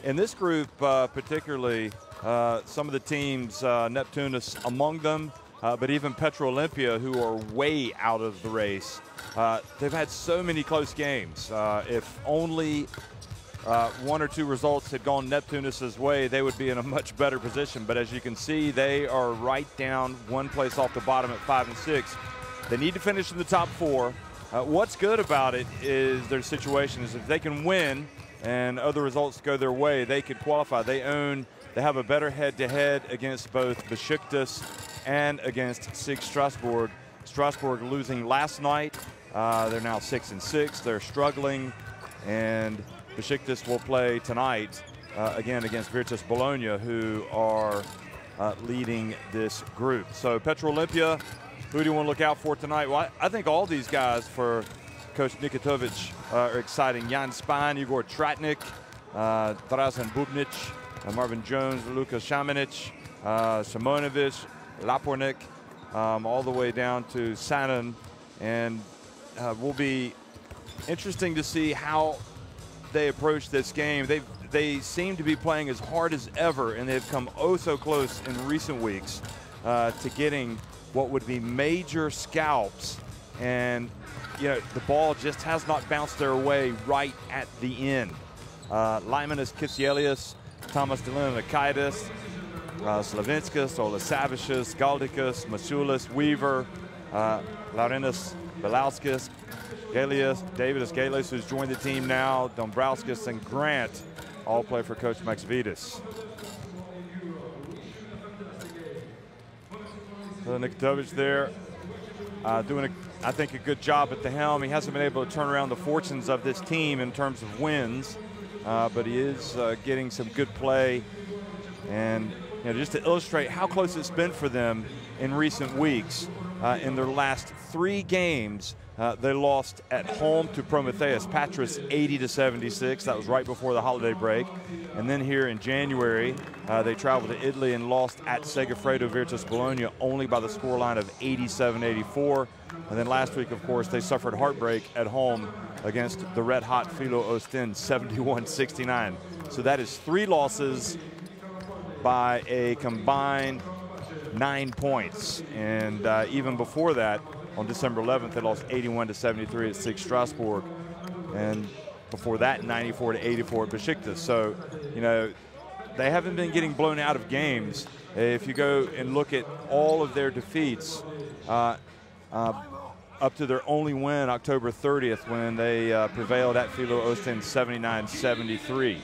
In this group, particularly, some of the teams, Neptunas among them, but even Petrol Olimpija, who are way out of the race. They've had so many close games. If only one or two results had gone Neptunas's way, they would be in a much better position. But as you can see, they are right down one place off the bottom at 5 and 6. They need to finish in the top 4. What's good about it is their situation is if they can win and other results go their way, they could qualify. They have a better head-to-head against both Besiktas and against SIG Strasbourg. Strasbourg losing last night. They're now 6 and 6. They're struggling, and Besiktas will play tonight again against Virtus Bologna, who are leading this group. So Petrol Olimpija, who do you want to look out for tonight? Well, I think all these guys for Coach Nikitovic are exciting. Jan Spahn, Igor Tratnik, Drazen Bubnic, Marvin Jones, Luka Shamanic, Simonovic, Lapornik, all the way down to Sanan. And will be interesting to see how they approach this game. They seem to be playing as hard as ever, and they've come oh so close in recent weeks to getting what would be major scalps, and the ball just has not bounced their way right at the end. Lymanus Kisielius, Thomas Delinakaitis, Slavinskas, Olasavicius, Galdikas, Masulis, Weaver, Laurinus Belauskis, Galius, Davidus Galius, who's joined the team now, Dombrowskis, and Grant all play for Coach Max Vitas. So Nikitovic there doing, I think, a good job at the helm. He hasn't been able to turn around the fortunes of this team in terms of wins, but he is getting some good play. And just to illustrate how close it's been for them in recent weeks, in their last 3 games, they lost at home to Prometheus Patras 80-76. That was right before the holiday break. And then here in January, they traveled to Italy and lost at Segafredo Virtus Bologna only by the scoreline of 87-84. And then last week, of course, they suffered heartbreak at home against the red-hot Philo Ostend 71-69. So that is 3 losses by a combined 9 points. And even before that, on December 11th, they lost 81-73 at SIG Strasbourg, and before that, 94-84 at Besiktas. So, they haven't been getting blown out of games. If you go and look at all of their defeats, up to their only win October 30th when they prevailed at Philo Ostend 79-73.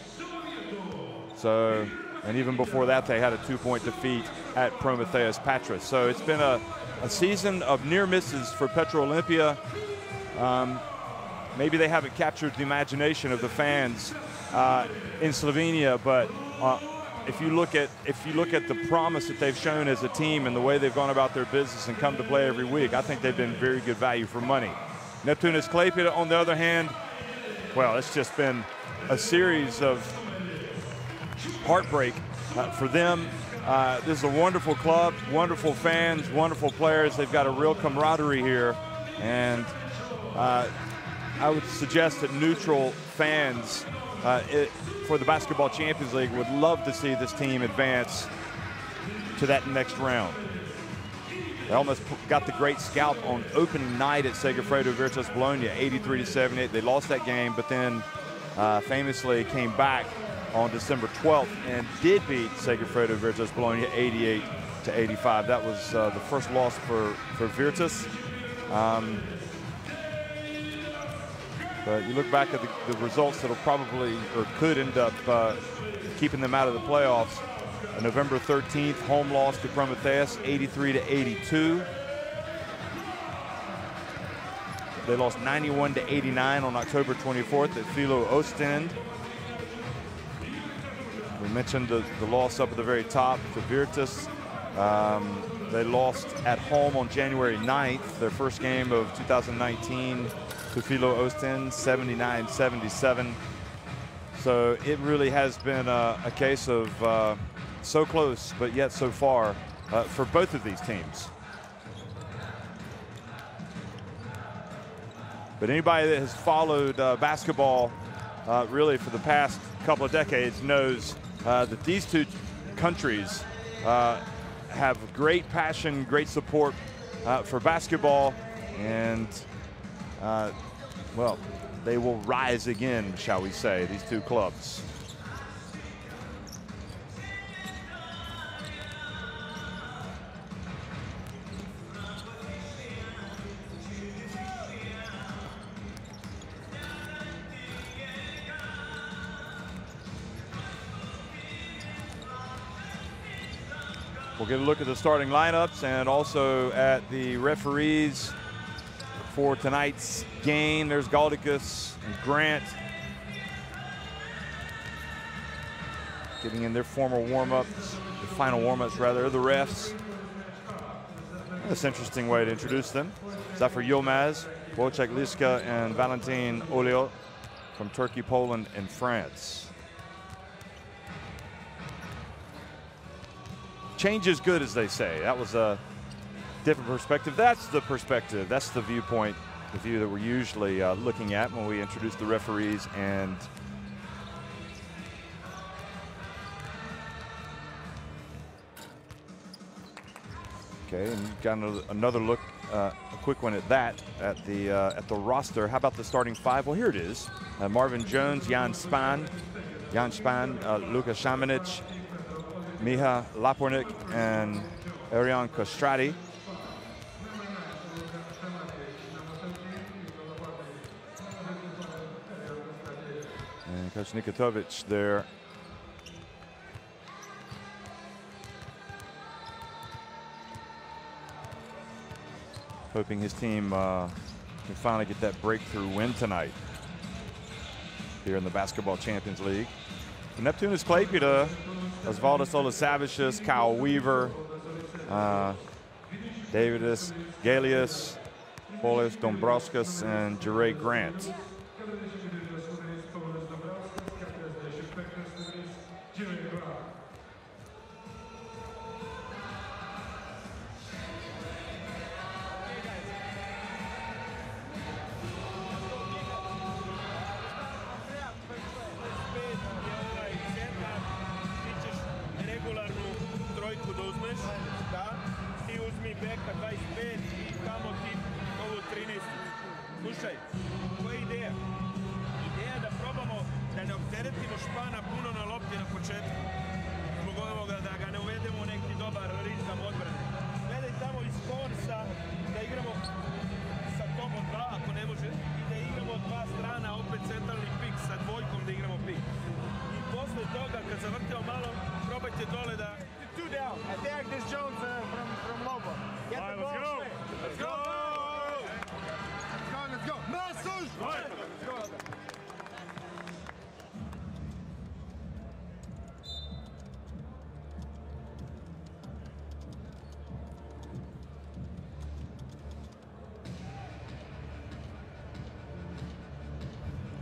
So, and even before that, they had a 2-point defeat at Prometheus Patras. So it's been a season of near misses for Petrol Olimpija. Maybe they haven't captured the imagination of the fans in Slovenia, but if you look at the promise that they've shown as a team and the way they've gone about their business and come to play every week, I think they've been very good value for money. Neptunas Klaipeda, on the other hand, well, it's just been a series of heartbreak for them. This is a wonderful club, wonderful fans, wonderful players. They've got a real camaraderie here, and I would suggest that neutral fans for the Basketball Champions League would love to see this team advance to that next round. They almost got the great scalp on opening night at Segafredo Virtus Bologna, 83-78. They lost that game, but then famously came back on December 12th and did beat Segafredo Virtus Bologna 88-85. That was the first loss for Virtus. But you look back at the results that'll probably or could end up keeping them out of the playoffs. November 13th, home loss to Prometheus, 83-82. They lost 91-89 on October 24th at Philo Ostend. We mentioned the loss up at the very top to Virtus. They lost at home on January 9th, their first game of 2019 to Philo Ostend, 79-77. So it really has been a case of so close, but yet so far for both of these teams. But anybody that has followed basketball really for the past couple of decades knows that these two countries have great passion, great support for basketball, and well, they will rise again, shall we say, these two clubs. We'll get a look at the starting lineups and also at the referees for tonight's game. There's Galdicus and Grant getting in their formal warm-ups, the final warm-ups rather, the refs. That's an interesting way to introduce them. Zafer Yilmaz, Wojciech Liska, and Valentin Oliot from Turkey, Poland, and France. Change is good, as they say. That was a different perspective. That's the perspective. That's the viewpoint, the view that we're usually looking at when we introduce the referees. And okay, and you've got another look, a quick one at that, at the roster. How about the starting five? Well, here it is: Marvin Jones, Jan Span, Luka Šamanić, Miha Lapornik, and Arion Kostrati. And Coach Nikitovic there. Hoping his team can finally get that breakthrough win tonight here in the Basketball Champions League. For Neptunas Klaipeda, Osvaldas Olasavicius, Kyle Weaver, Davidus Galius, Polis Dombrovskis, and Jure Grant.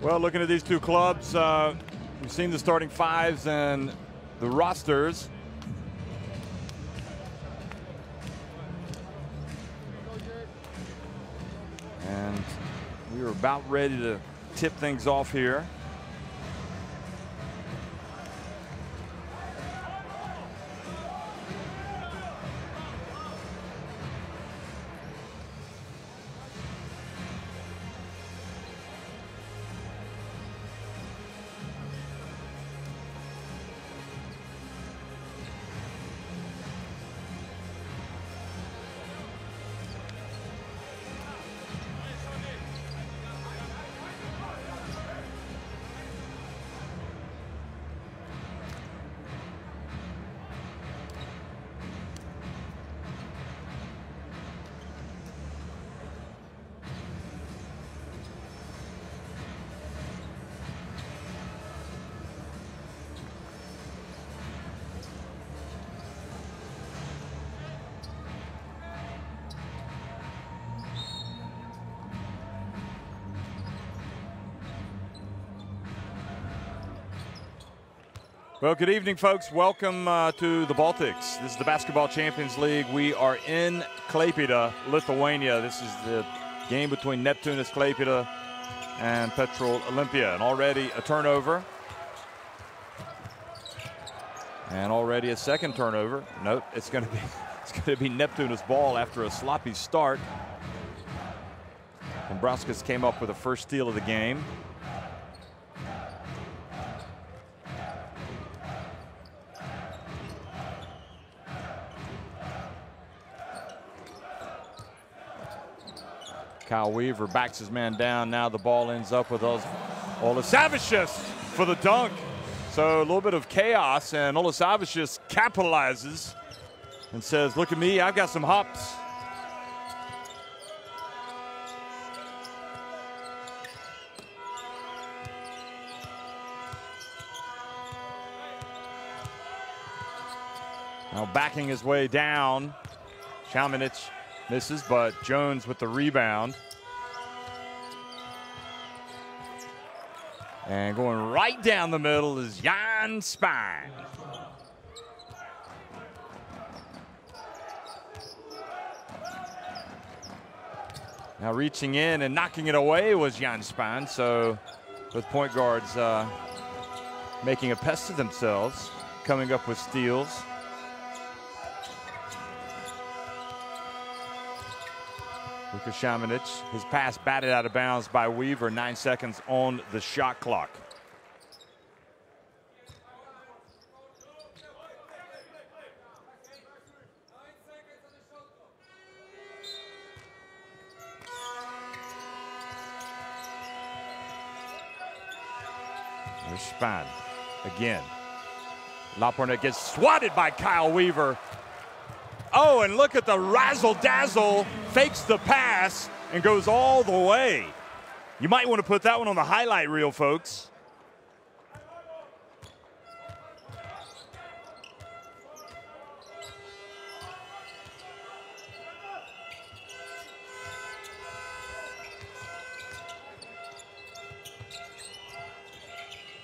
Well, looking at these two clubs, we've seen the starting fives and the rosters. And we are about ready to tip things off here. Well, good evening, folks. Welcome to the Baltics. This is the Basketball Champions League. We are in Klaipeda, Lithuania. This is the game between Neptunas Klaipeda and Petrol Olimpija. And already a turnover. And already a second turnover. Nope, it's going to be Neptunas' ball after a sloppy start. Dombrowskis came up with the first steal of the game. Kyle Weaver backs his man down. Now the ball ends up with Olasavicius for the dunk. So a little bit of chaos, and Olasavicius capitalizes and says, look at me, I've got some hops. Now backing his way down, Chaminich misses, but Jones with the rebound. And going right down the middle is Jan Spahn. Now reaching in and knocking it away was Jan Spahn. So both point guards making a pest of themselves, coming up with steals. Luka Chaminich, his pass batted out of bounds by Weaver. 9 seconds on the shot clock. There's Spahn again. Lapornet gets swatted by Kyle Weaver. Oh, and look at the razzle-dazzle, fakes the pass and goes all the way. You might want to put that one on the highlight reel, folks.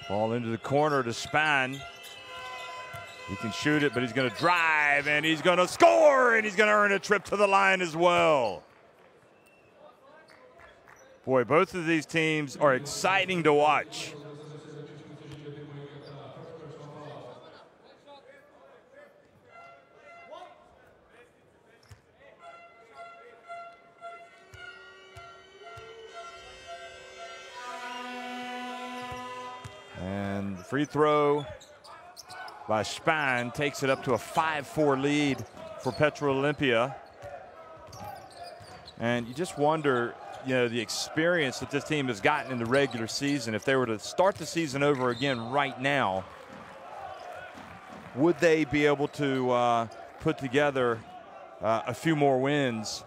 Ball into the corner to Spahn. He can shoot it, but he's going to drive, and he's going to score, and he's going to earn a trip to the line as well. Boy, both of these teams are exciting to watch. And the free throw by Spahn takes it up to a 5-4 lead for Petrol Olimpija. And you just wonder, you know, the experience that this team has gotten in the regular season. If they were to start the season over again right now, would they be able to put together a few more wins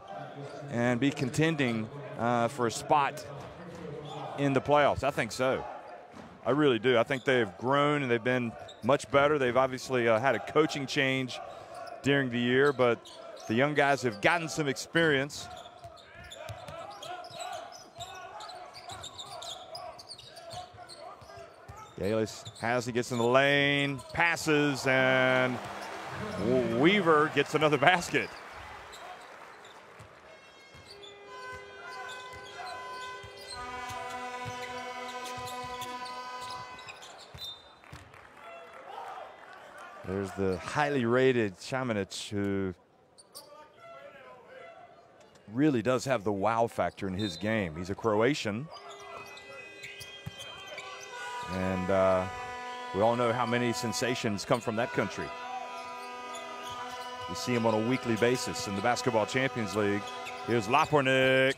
and be contending for a spot in the playoffs? I think so. I really do. I think they've grown and they've been much better. They've obviously had a coaching change during the year, but the young guys have gotten some experience. Galis has, he gets in the lane, passes, and Weaver gets another basket. There's the highly rated Chaminich, who really does have the wow factor in his game. He's a Croatian. And we all know how many sensations come from that country. You see him on a weekly basis in the Basketball Champions League. Here's Lapornik.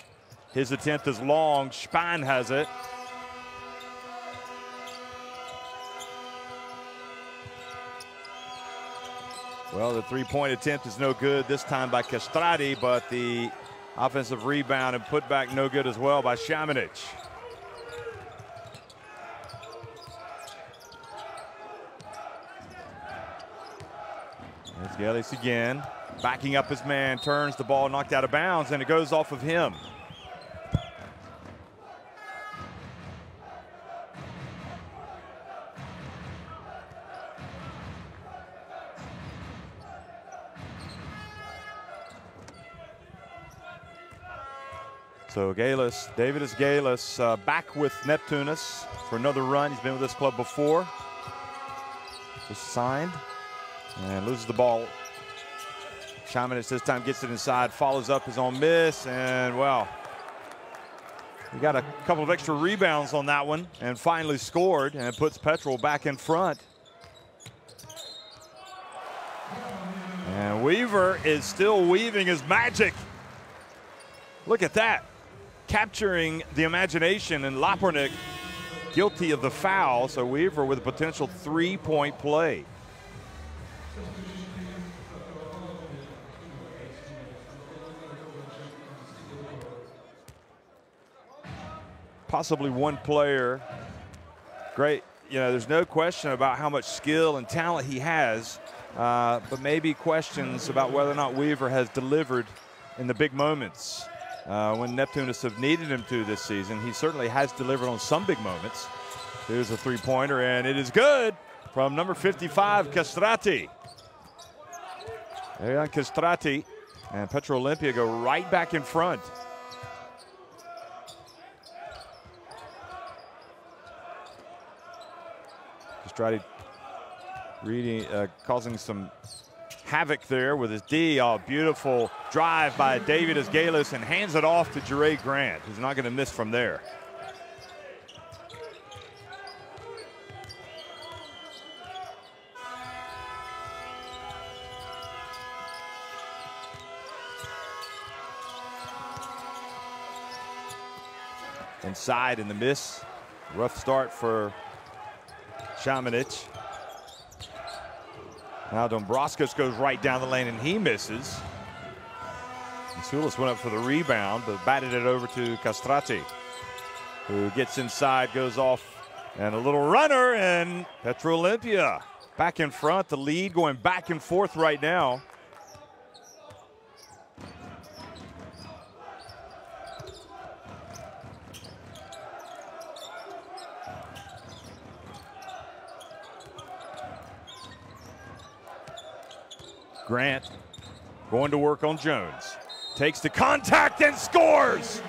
His attempt is long. Spahn has it. Well, the three-point attempt is no good this time by Castrati, but the offensive rebound and putback no good as well by Chaminich. There's Galis again, backing up his man, turns the ball, knocked out of bounds, and it goes off of him. So Galis, Davidus Galis, back with Neptunas for another run. He's been with this club before. Just signed. And loses the ball. Chamonix this time gets it inside, follows up his own miss, and well, he got a couple of extra rebounds on that one and finally scored, and it puts Petrol back in front. And Weaver is still weaving his magic. Look at that. Capturing the imagination, and Lapornik guilty of the foul, so Weaver with a potential three-point play. Possibly one player. Great, you know, there's no question about how much skill and talent he has, but maybe questions about whether or not Weaver has delivered in the big moments. When Neptunas have needed him to this season, he certainly has delivered on some big moments. Here's a three-pointer, and it is good from number 55, Castrati. There on Castrati, and Petrol Olimpija go right back in front. Castrati causing some havoc there with his D. Oh, beautiful drive by David Asgalis, and hands it off to Jure Grant, who's not going to miss from there. Inside in the miss. Rough start for Chamonix. Now Dombrovskis goes right down the lane and he misses. Sulis went up for the rebound, but batted it over to Castrati, who gets inside, goes off, and a little runner, and Petrol Olimpija back in front. The lead going back and forth right now. Grant going to work on Jones. Takes the contact and scores!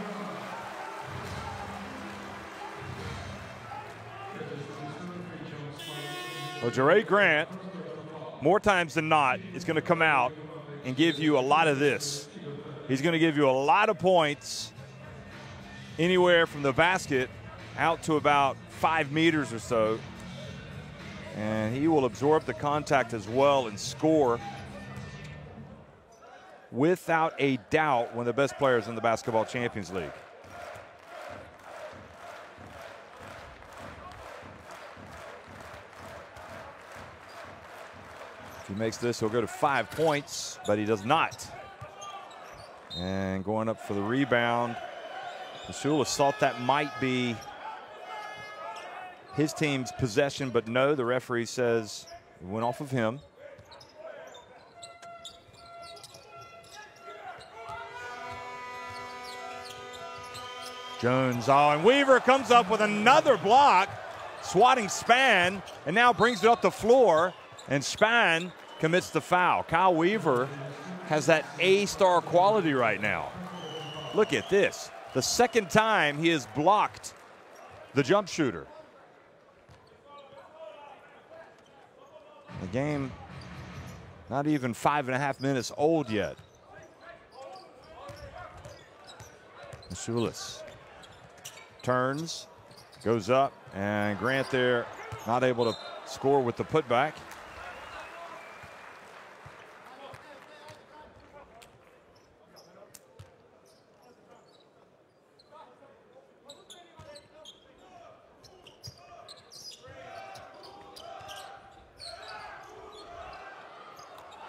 Well, Jure Grant, more times than not, is going to come out and give you a lot of this. He's going to give you a lot of points anywhere from the basket out to about 5 meters or so. And he will absorb the contact as well and score. Without a doubt, one of the best players in the Basketball Champions League. If he makes this, he'll go to 5 points, but he does not. And going up for the rebound. Masulis thought that might be his team's possession, but no, the referee says it went off of him. Jones, oh, and Weaver comes up with another block, swatting Spann, and now brings it up the floor, and Spann commits the foul. Kyle Weaver has that A-star quality right now. Look at this. The second time he has blocked the jump shooter. The game not even 5.5 minutes old yet. Masulis turns, goes up, and Grant there not able to score with the putback.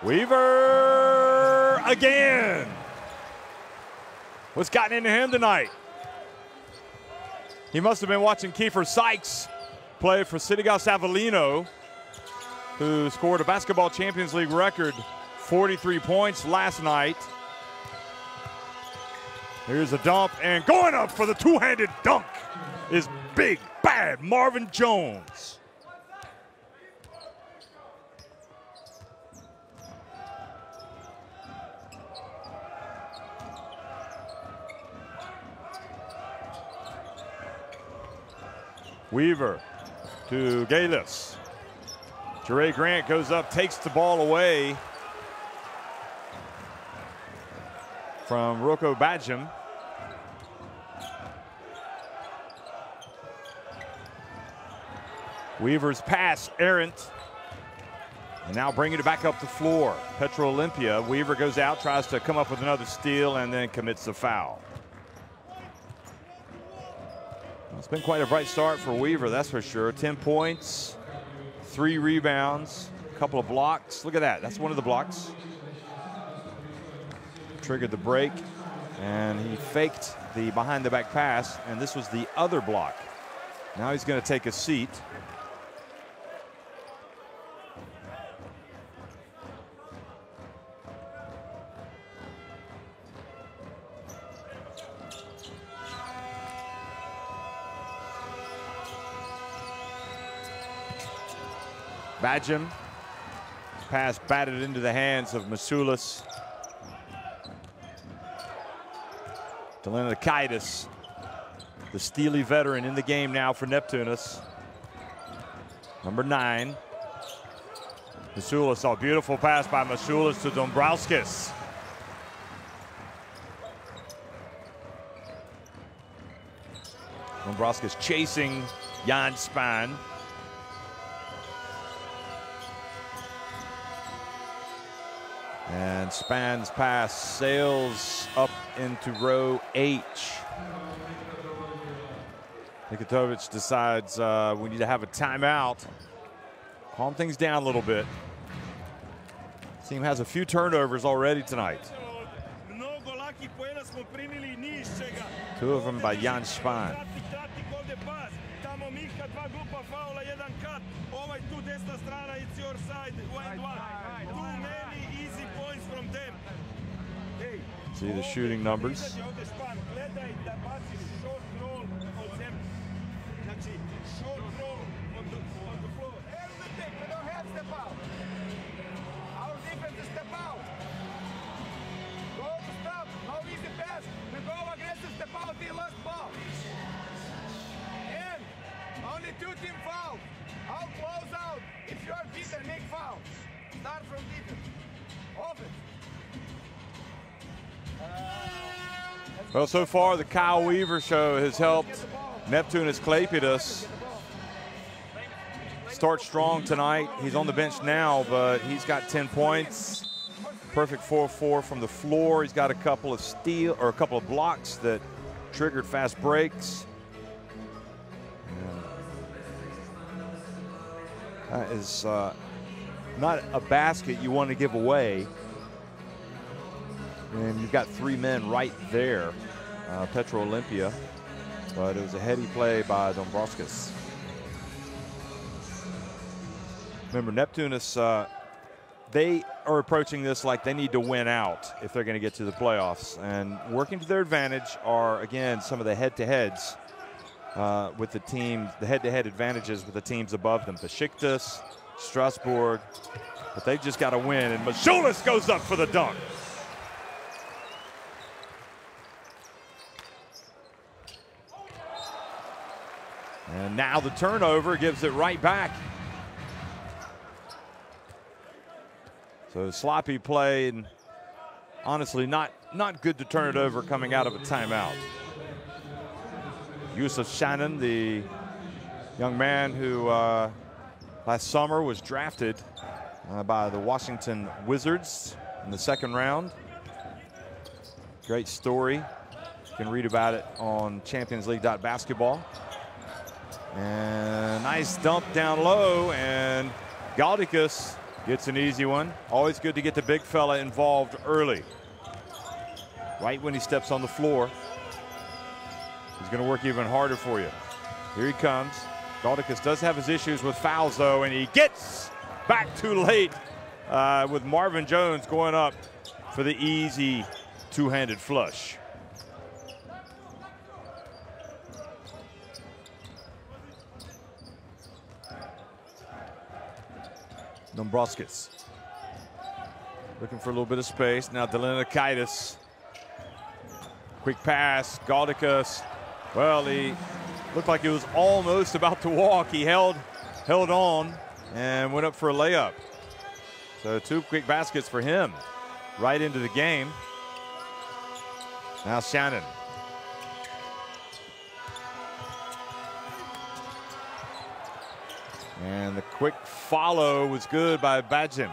Weaver again. What's gotten into him tonight? He must have been watching Kiefer Sykes play for Sidigas Avellino, who scored a Basketball Champions League record 43 points last night. Here's a dump, and going up for the two-handed dunk is big, bad Marvin Jones. Weaver to Galis. Jure Grant goes up, takes the ball away from Rocco Badjum. Weaver's pass errant. And now bringing it back up the floor. Petrol Olimpija. Weaver goes out, tries to come up with another steal, and then commits the foul. Well, it's been quite a bright start for Weaver, that's for sure. 10 points, 3 rebounds, a couple of blocks. Look at that. That's one of the blocks. Triggered the break, and he faked the behind-the-back pass, and this was the other block. Now he's going to take a seat. Badjum. Pass batted into the hands of Masulis. Delinakaitis, the steely veteran in the game now for Neptunas. Number 9. Masulis, a beautiful pass by Masulis to Dombrowskis. Dombrowskis chasing Jan Span. And Span's pass sails up into row H. Nikitovic decides we need to have a timeout. Calm things down a little bit. Team has a few turnovers already tonight. 2 of them by Jan Span. See the shooting numbers. Only 2 team fouls. I'll close out. If you are beaten, make fouls. Start from defense. Offense. Well, so far the Kyle Weaver show has helped Neptunas Klaipeda start strong tonight. He's on the bench now, but he's got 10 points. Perfect 4-4 from the floor. He's got a couple of blocks that triggered fast breaks. That is not a basket you want to give away. And you've got 3 men right there, Petrol Olimpija. But it was a heady play by Dombrowskis. Remember, Neptunas, they are approaching this like they need to win out if they're going to get to the playoffs. And working to their advantage are, again, some of the head-to-heads with the team, the head-to-head advantages with the teams above them. Besiktas, Strasbourg, but they've just got to win. And Masulis goes up for the dunk. And now the turnover gives it right back. So sloppy play, and honestly not good to turn it over coming out of a timeout. Yusuf Shannon, the young man who last summer was drafted by the Washington Wizards in the 2nd round. Great story. You can read about it on championsleague.basketball. And nice dump down low, and Galdikas gets an easy one. Always good to get the big fella involved early. Right when he steps on the floor. He's going to work even harder for you. Here he comes. Galdikas does have his issues with fouls, though, and he gets back too late with Marvin Jones going up for the easy 2-handed flush. Dombrowskis looking for a little bit of space. Now Delinakaitis. Quick pass. Galdikas. Well, he looked like he was almost about to walk. He held on. and went up for a layup. So 2 quick baskets for him right into the game. Now Shannon. And the quick follow was good by Bajim.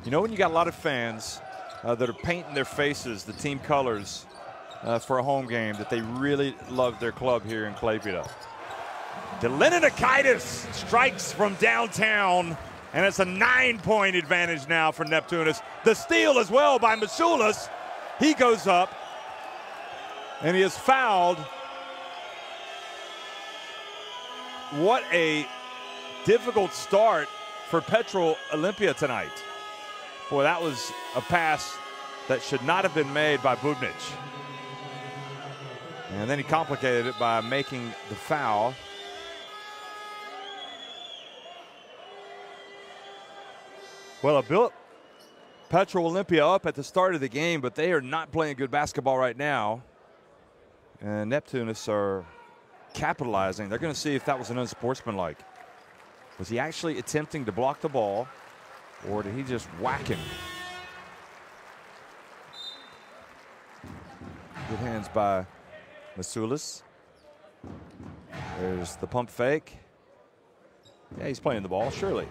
You know, when you got a lot of fans that are painting their faces, the team colors, for a home game, that they really love their club here in Klaipeda. Delininakaitis strikes from downtown, and it's a 9-point advantage now for Neptunas. The steal as well by Masulas. He goes up, and he is fouled. What a difficult start for Petrol Olimpija tonight. Boy, that was a pass that should not have been made by Bubnic. And then he complicated it by making the foul. Well, it built Petrol Olimpija up at the start of the game, but they are not playing good basketball right now. And Neptunas are capitalizing. They're going to see if that was an unsportsmanlike. Was he actually attempting to block the ball, or did he just whack him? Good hands by Masulas. There's the pump fake. Yeah, he's playing the ball, surely.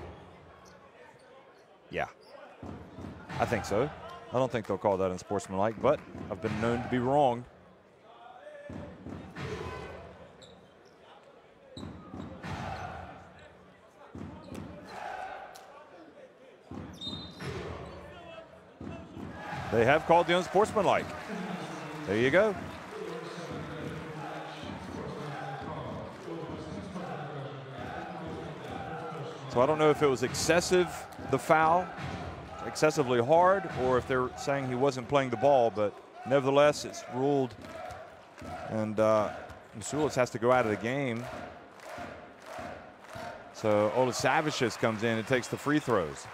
Yeah, I think so. I don't think they'll call that unsportsmanlike, but I've been known to be wrong. They have called the unsportsmanlike. There you go. So I don't know if it was excessive, the foul, excessively hard, or if they're saying he wasn't playing the ball, but nevertheless, it's ruled. And Masulas has to go out of the game. So Olasavicius comes in and takes the free throws.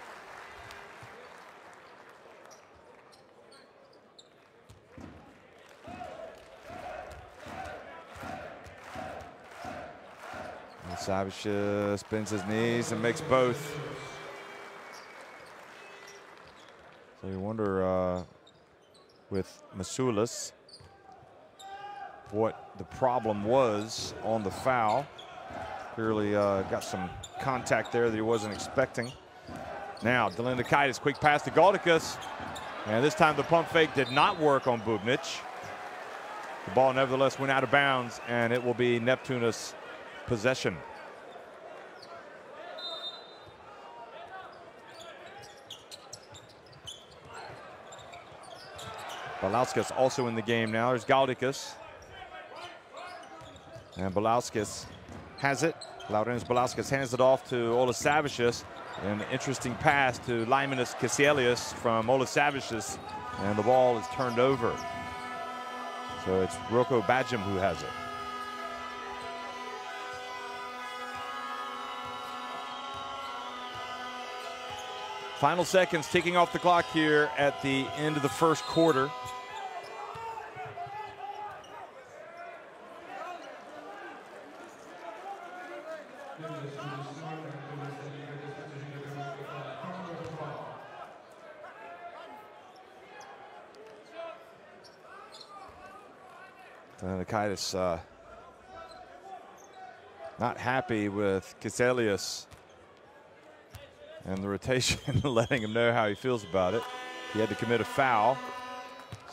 Olasavicius bends his knees and makes both. So you wonder with Masulas what the problem was on the foul. Clearly got some contact there that he wasn't expecting. Now Delinikaitis, quick pass to Galdikas, and this time the pump fake did not work on Bubnic. The ball nevertheless went out of bounds, and it will be Neptunas possession. Balauskas also in the game now. There's Galdikas. And Balauskas has it. Laurenas Balauskas hands it off to Olasavicius. An interesting pass to Lymanus Kiselius from Olasavicius. And the ball is turned over. So it's Roko Bajim who has it. Final seconds ticking off the clock here at the end of the first quarter. Delinikaitis not happy with Kiselius and the rotation letting him know how he feels about it. He had to commit a foul.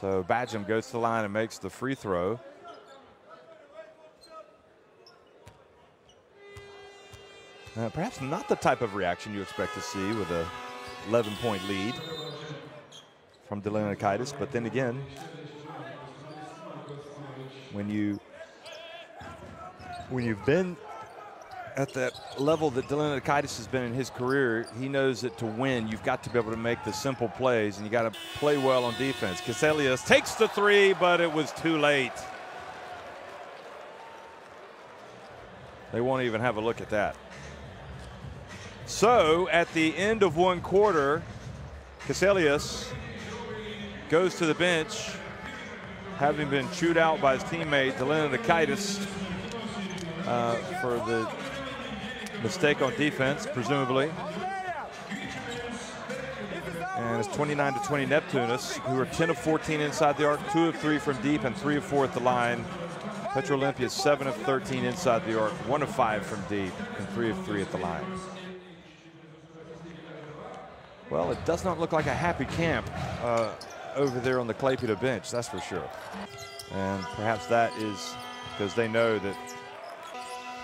So Bajim goes to the line and makes the free throw. Perhaps not the type of reaction you expect to see with a 11-point lead from Delinikaitis, but then again, when you've been at that level that Delinikaitis has been in his career, he knows that to win, you've got to be able to make the simple plays, and you got to play well on defense. Kiselius takes the three, but it was too late. They won't even have a look at that. So at the end of one quarter, Kiselius goes to the bench having been chewed out by his teammate Neptunas for the mistake on defense, presumably. And it's 29-20 Neptunas, who are 10 of 14 inside the arc, 2 of 3 from deep, and 3 of 4 at the line. Petrol Olimpija is 7 of 13 inside the arc, 1 of 5 from deep, and 3 of 3 at the line. Well, it does not look like a happy camp over there on the Klaipeda bench, that's for sure. And perhaps that is because they know that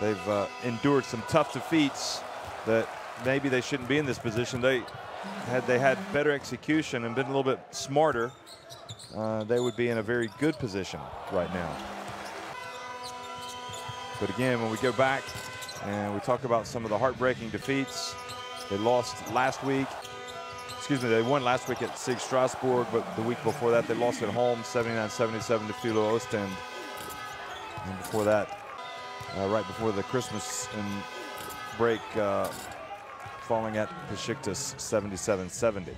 they've endured some tough defeats, that maybe they shouldn't be in this position. Had they had better execution and been a little bit smarter, they would be in a very good position right now. But again, when we go back and we talk about some of the heartbreaking defeats, they lost last week. Excuse me, they won last week at SIG Strasbourg, but the week before that they lost at home 79-77 to Filo Ostend. And before that, right before the Christmas break, falling at Besiktas 77-70.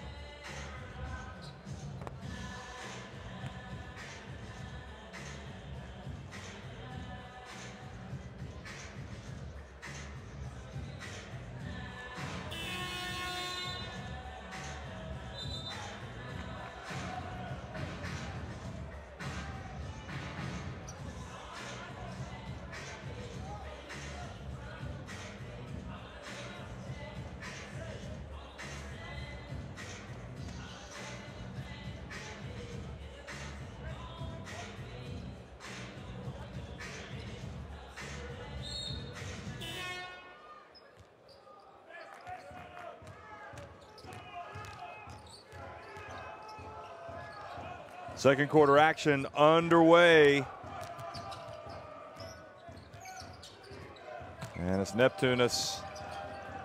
Second quarter action underway. And it's Neptunas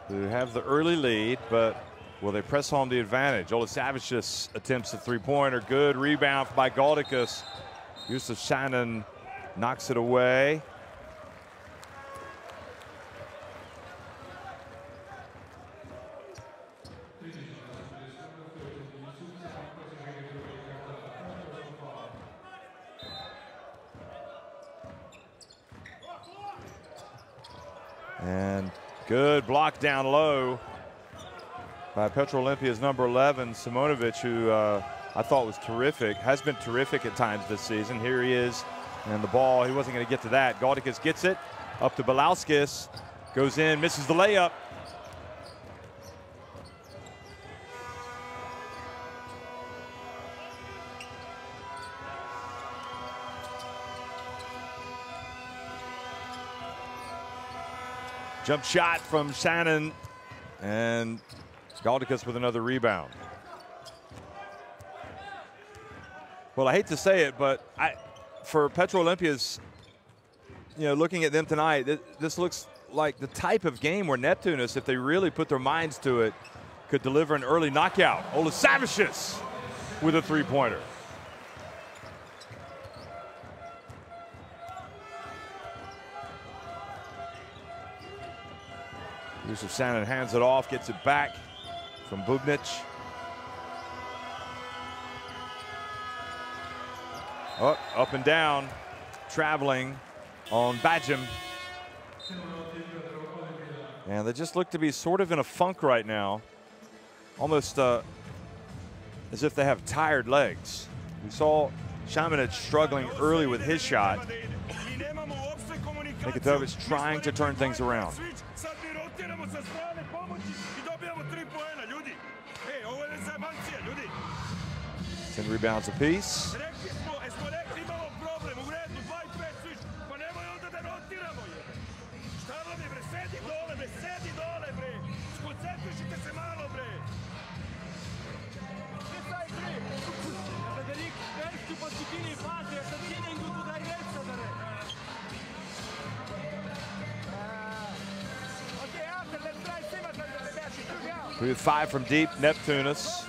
who have the early lead, but will they press home the advantage? Olasavicius attempts a three-pointer. Good rebound by Galdicus. Yusuf Shannon knocks it away. And good block down low by Petrol Olimpija's number 11, Simonovic, who I thought was terrific, has been terrific at times this season. Here he is, and the ball, he wasn't going to get to that. Galdicus gets it, up to Belauskis, goes in, misses the layup. Jump shot from Shannon, and Galdicus with another rebound. Well, I hate to say it, but for Petrol Olimpija's, looking at them tonight, this looks like the type of game where Neptunas, if they really put their minds to it, could deliver an early knockout. Olasavicius with a three-pointer. Yusuf Shannon hands it off, gets it back from Bubnic. Oh, up and down, traveling on Bajim. And they just look to be sort of in a funk right now, almost as if they have tired legs. We saw Shamanic struggling early with his shot. Nikitovic trying to turn things around. 10 rebounds apiece. With 5 from deep, Neptunas.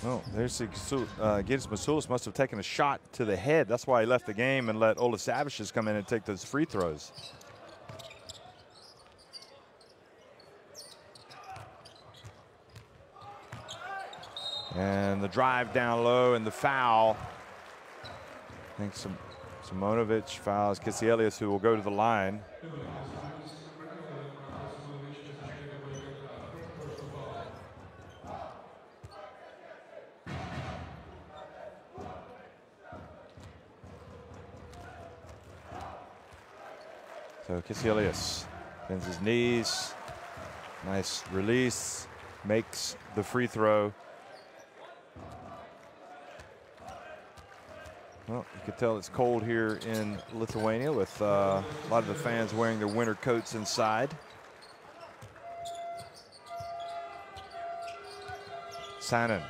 Well, there's Gides Masulis must have taken a shot to the head. That's why he left the game and let Ola Savicius come in and take those free throws. And the drive down low and the foul. I think Simonovic fouls Kisielius, who will go to the line. So Kisielius bends his knees. Nice release. Makes the free throw. Well, you can tell it's cold here in Lithuania with a lot of the fans wearing their winter coats inside. Sanin.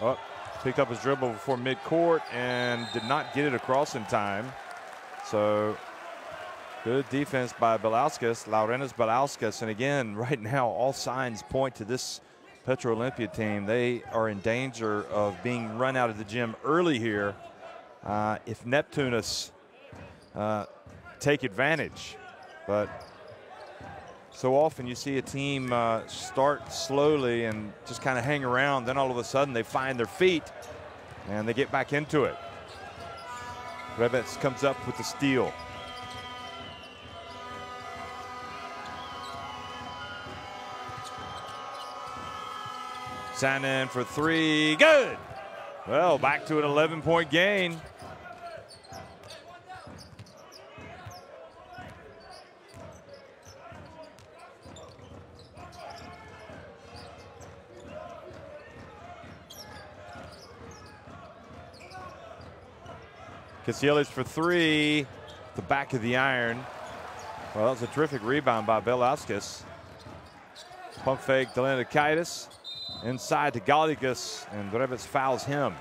Oh, picked up his dribble before midcourt and did not get it across in time. So good defense by Belauskas, Laurenas Belauskas. And again, right now, all signs point to this Petrol Olimpija team. They are in danger of being run out of the gym early here. If Neptunas take advantage. But so often you see a team start slowly and just kind of hang around, then all of a sudden they find their feet and they get back into it. Revets comes up with the steal. Sanin for three, good. Well, back to an 11-point gain. Kisielius for three, the back of the iron. Well, that was a terrific rebound by Belauskas. Pump fake, Delanakaitis. Inside to Galigas, and Revets fouls him.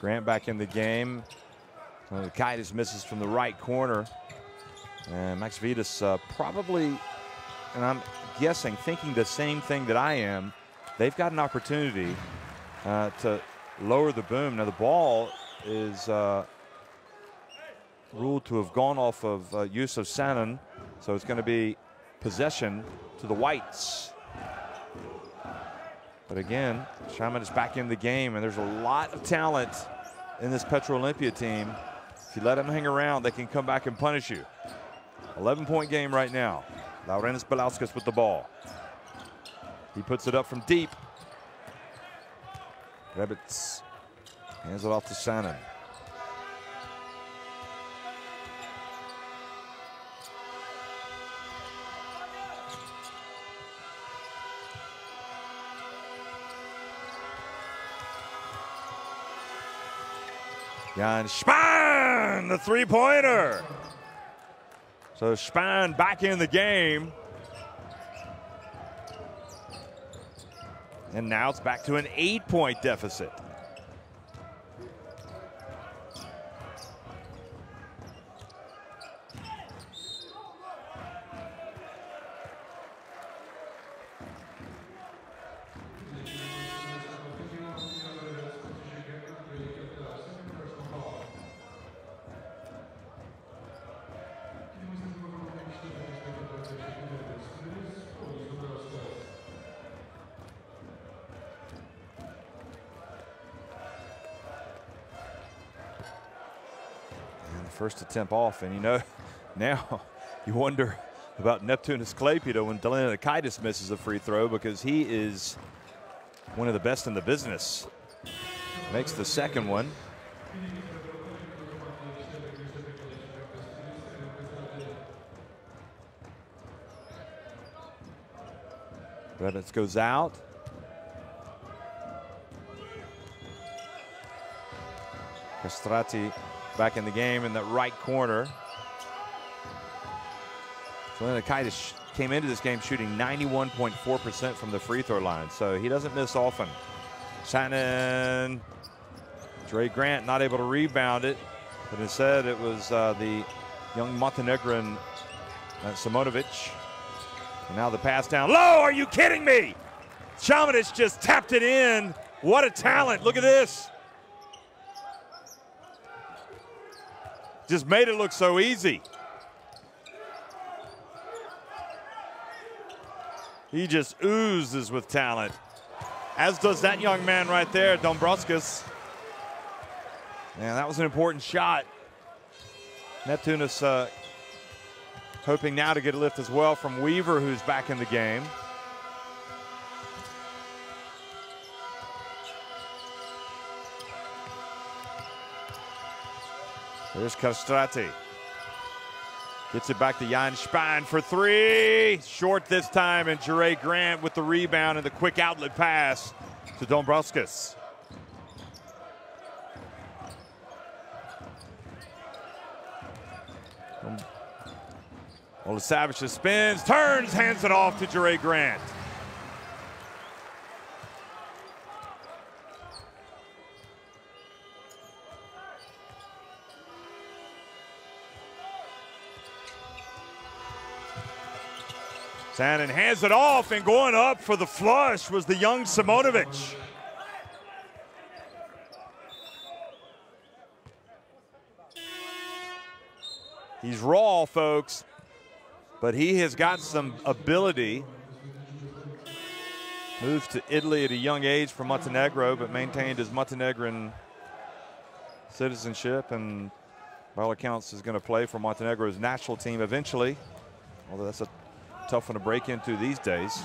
Grant back in the game. The Kaitis misses from the right corner. And Max Vitas probably, and I'm guessing, thinking the same thing that I am. They've got an opportunity to lower the boom. Now the ball is ruled to have gone off of Yusuf Sanin. So it's going to be possession to the Whites. But again, Shaman is back in the game, and there's a lot of talent in this Petrol Olimpija team. If you let them hang around, they can come back and punish you. 11-point game right now. Laurenas Belauskas with the ball. He puts it up from deep. Revets hands it off to Sanin. Jan Spahn, the three-pointer. So Spahn back in the game. And now it's back to an 8-point deficit. First attempt off, and you know, now you wonder about Neptunas Klaipeda when Delanakaitis misses a free throw, because he is one of the best in the business. Makes the second one. Revets goes out. Castrati back in the game in that right corner. Klaipeda came into this game shooting 91.4% from the free throw line, so he doesn't miss often. Shannon, Dre Grant not able to rebound it, but instead it was the young Montenegrin Simonovic. And now the pass down low. Are you kidding me? Shamanic just tapped it in. What a talent. Look at this. Just made it look so easy. He just oozes with talent, as does that young man right there, Dombrovskis. And that was an important shot. Neptunas hoping now to get a lift as well from Weaver, who's back in the game. There's Castrati. Gets it back to Jan Spahn for three. Short this time, and Jure Grant with the rebound and the quick outlet pass to Dombrovskis. Savage just spins, turns, hands it off to Jure Grant. Shannon hands it off, and going up for the flush was the young Simonovic. He's raw, folks, but he has got some ability. Moved to Italy at a young age from Montenegro, but maintained his Montenegrin citizenship, and by all accounts is going to play for Montenegro's national team eventually, although that's a tough one to break into these days.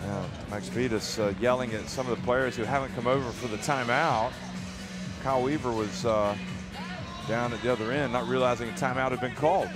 Now, Max Vitas yelling at some of the players who haven't come over for the timeout. Kyle Weaver was down at the other end, not realizing a timeout had been called.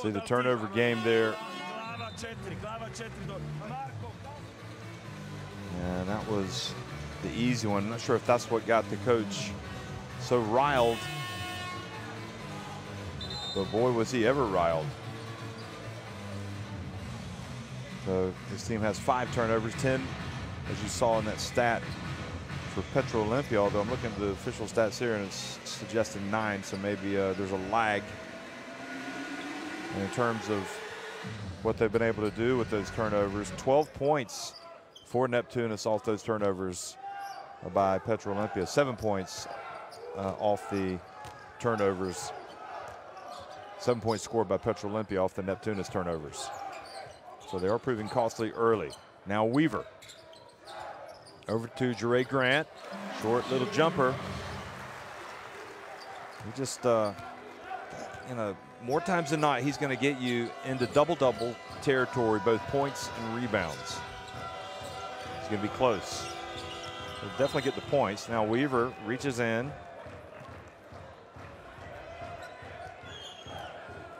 See the turnover game there. And that was the easy one. I'm not sure if that's what got the coach so riled. But boy, was he ever riled. So his team has 5 turnovers, 10, as you saw in that stat for Petrol Olimpija, although I'm looking at the official stats here and it's suggesting 9, so maybe there's a lag in terms of what they've been able to do with those turnovers. 12 points for Neptunas off those turnovers by Petrol Olimpija. 7 points off the turnovers. 7 points scored by Petrol Olimpija off the Neptunas turnovers. So they are proving costly early. Now Weaver. Over to Jure Grant. Short little jumper. He just, more times than not, he's going to get you into double-double territory, both points and rebounds. He's going to be close. He'll definitely get the points. Now Weaver reaches in.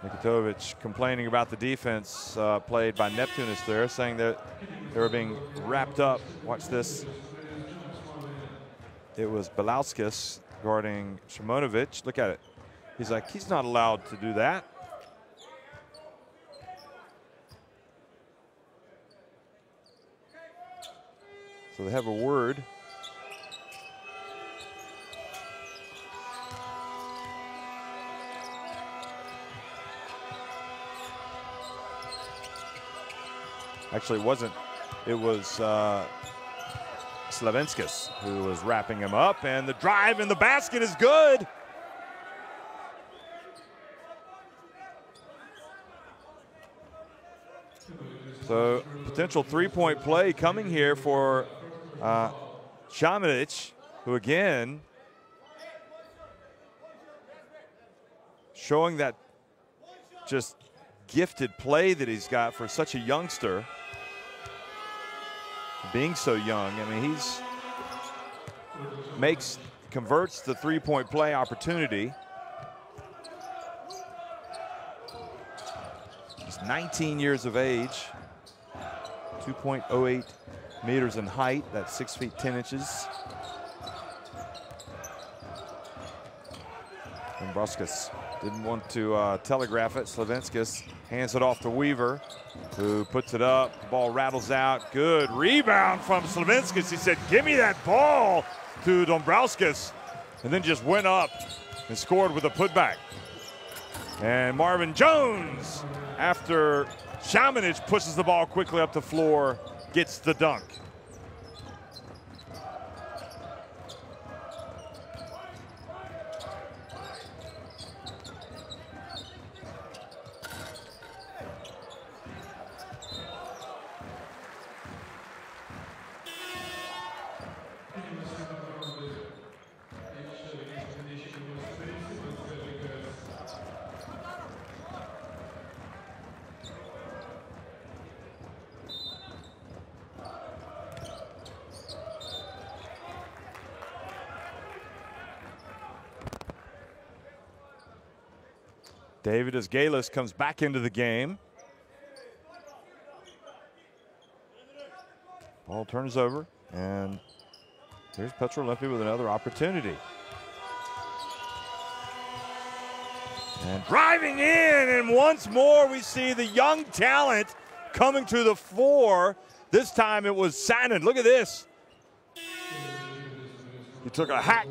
Nikitovic complaining about the defense played by Neptunas there, saying that they were being wrapped up. Watch this. It was Belauskis guarding Simonovic. Look at it. He's like, he's not allowed to do that. So they have a word. Actually, it wasn't. It was Slavenskis who was wrapping him up, and the drive in the basket is good. So potential three-point play coming here for Šamanić, who again showing that just gifted play that he's got for such a youngster. Being so young, I mean, converts the three-point play opportunity. He's 19 years of age, 2.08 meters in height. That's 6 feet 10 inches. Dombrovskis didn't want to telegraph it. Slavinskis hands it off to Weaver, who puts it up. The ball rattles out. Good rebound from Slavinskis. He said, give me that ball, to Dombrovskis, and then just went up and scored with a putback. And Marvin Jones, after Šamanić pushes the ball quickly up the floor, gets the dunk. Davidas Galis comes back into the game. Ball turns over, and here's Petrol Olimpija with another opportunity. And driving in, and once more we see the young talent coming to the fore. This time it was Sanin. Look at this. He took a hack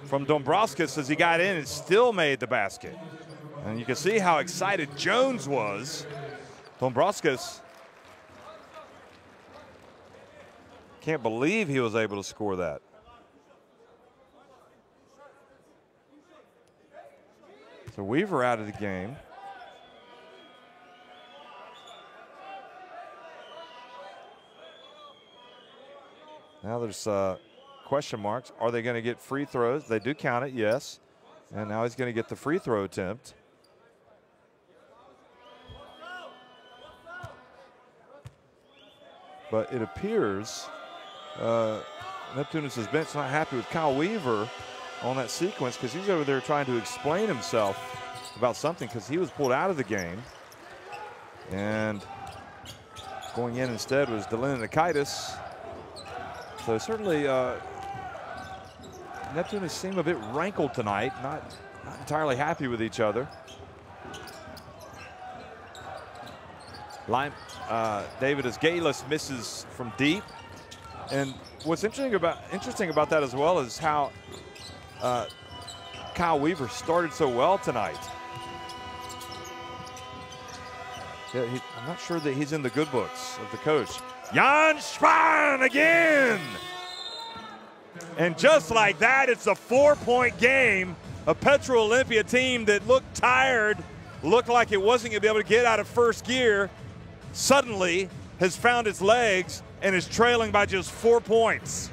from Dombrovskis as he got in and still made the basket. And you can see how excited Jones was. Dombrovskis can't believe he was able to score that. So Weaver out of the game. Now there's question marks. Are they going to get free throws? They do count it, yes. And now he's going to get the free throw attempt. But it appears Neptunas' bench not happy with Kyle Weaver on that sequence, because he's over there trying to explain himself about something, because he was pulled out of the game. And going in instead was Neptunas. So certainly Neptunas seem a bit rankled tonight, not entirely happy with each other. Davidas Galis misses from deep. And what's interesting about that as well is how Kyle Weaver started so well tonight. Yeah, I'm not sure that he's in the good books of the coach. Jan Spahn again! And just like that, it's a 4-point game. A Petrol Olimpija team that looked tired, looked like it wasn't going to be able to get out of first gear, suddenly has found its legs and is trailing by just 4 points.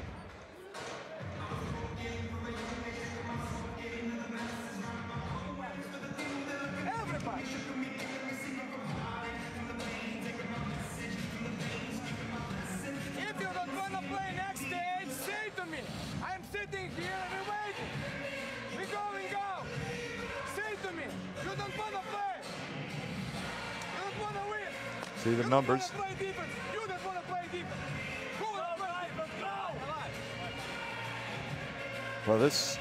If you don't want to play next stage, say to me. I'm sitting here and waiting. We go. Say to me. You don't want to play. You don't want to win. See the numbers. You don't want to play defense. You don't want to play defense. Who will play defense? Well, this.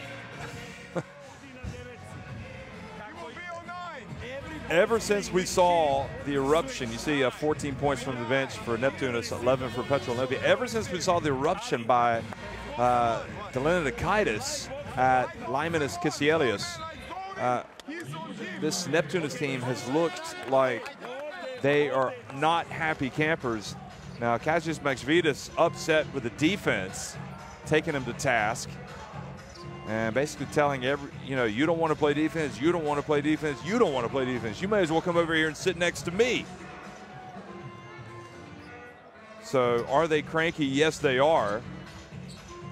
Ever since we saw the eruption, you see 14 points from the bench for Neptunas, 11 for Petrol Olimpija. Ever since we saw the eruption by Delinidakaitis at Lymanis Kisielius, this Neptunas team has looked like they are not happy campers. Now, Kazis Maksvidas upset with the defense, taking him to task, and basically telling you don't want to play defense, you don't want to play defense, you don't want to play defense. You may as well come over here and sit next to me. So are they cranky? Yes, they are.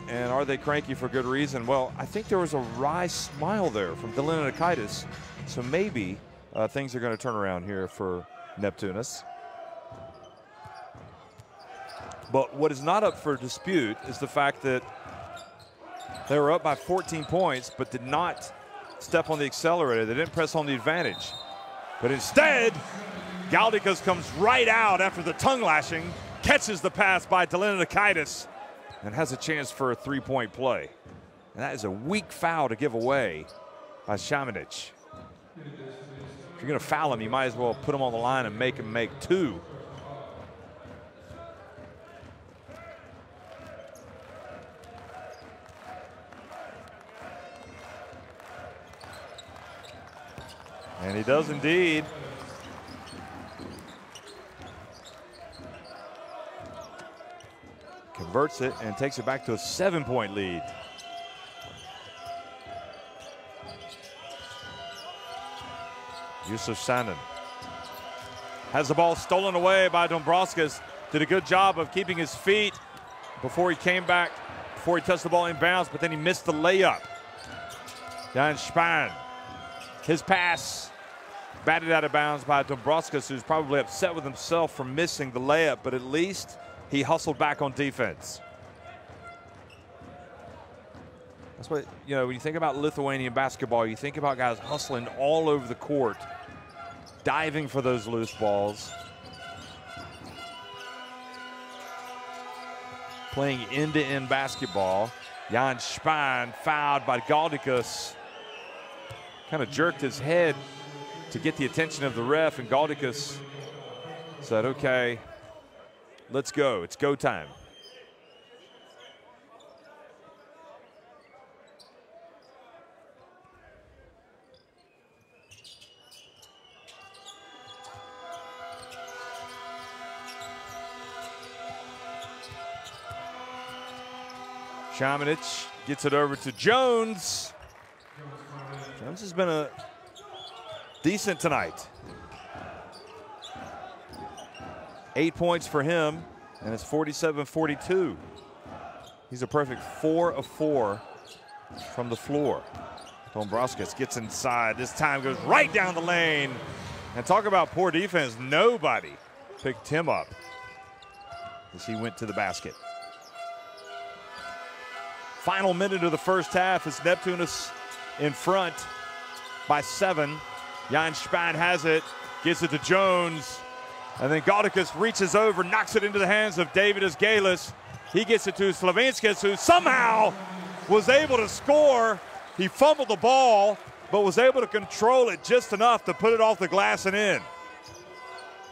And are they cranky for good reason? Well, I think there was a wry smile there from Neptunas. So maybe things are going to turn around here for Neptunas. But what is not up for dispute is the fact that they were up by 14 points, but did not step on the accelerator. They didn't press on the advantage. But instead, Galdikas comes right out after the tongue lashing, catches the pass by Neptunas, and has a chance for a three-point play. And that is a weak foul to give away by Shamanic. If you're going to foul him, you might as well put him on the line and make him make two. And he does indeed. Converts it and takes it back to a 7-point lead. Yusuf Sandin has the ball stolen away by Dombrovskis. Did a good job of keeping his feet before he came back, before he touched the ball in bounds, but then he missed the layup. Jan Spahn, his pass batted out of bounds by Dombrovskis, who's probably upset with himself for missing the layup, but at least he hustled back on defense. That's what, you know, when you think about Lithuanian basketball, you think about guys hustling all over the court, diving for those loose balls, playing end-to-end basketball. Jan Spahn fouled by Galdikas. Kind of jerked his head to get the attention of the ref, and Galdikas said, okay, let's go. It's go time. Shamanic gets it over to Jones. Jones has been decent tonight. 8 points for him, and it's 47-42. He's a perfect 4 of 4 from the floor. Dombrovskis gets inside. This time goes right down the lane. And talk about poor defense. Nobody picked him up as he went to the basket. Final minute of the first half is Neptunas in front by 7. Jan Spahn has it, gives it to Jones, and then Galdikas reaches over, knocks it into the hands of Davidas Galis. He gets it to Slavinskis, who somehow was able to score. He fumbled the ball, but was able to control it just enough to put it off the glass and in.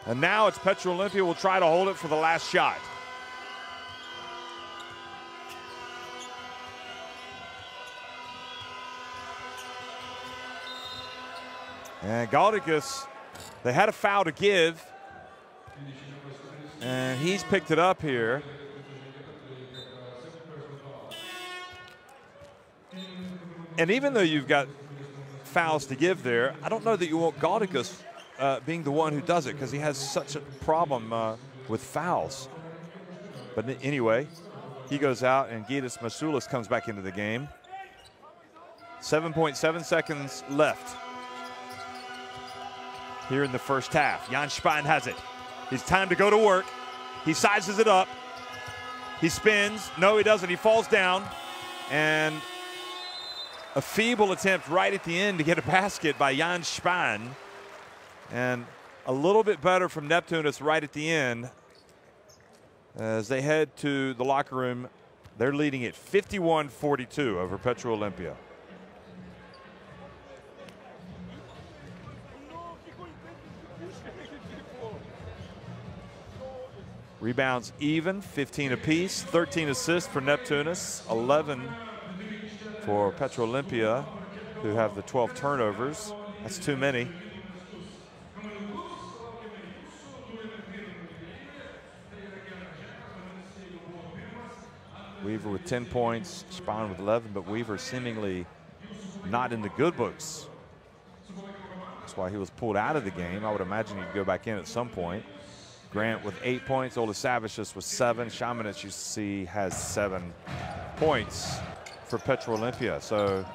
And now it's Petrol Olimpija will try to hold it for the last shot. And Galdikas, they had a foul to give, and he's picked it up here. And even though you've got fouls to give there, I don't know that you want Galdikas being the one who does it, because he has such a problem with fouls. But anyway, he goes out, and Gitas Masulis comes back into the game. 7.7 seconds left here in the first half. Jan Spahn has it. It's time to go to work. He sizes it up. He spins. No, he doesn't. He falls down. And a feeble attempt right at the end to get a basket by Jan Spahn. And a little bit better from Neptunas right at the end. As they head to the locker room, they're leading at 51-42 over Petrol Olimpija. Rebounds even, 15 apiece, 13 assists for Neptunas, 11 for Petrol Olimpija, who have the 12 turnovers. That's too many. Weaver with 10 points, Spahn with 11, but Weaver seemingly not in the good books. That's why he was pulled out of the game. I would imagine he'd go back in at some point. Grant with 8 points. Olisavicius with 7. Shamanich, you see, has 7 points for Petrol Olimpija. So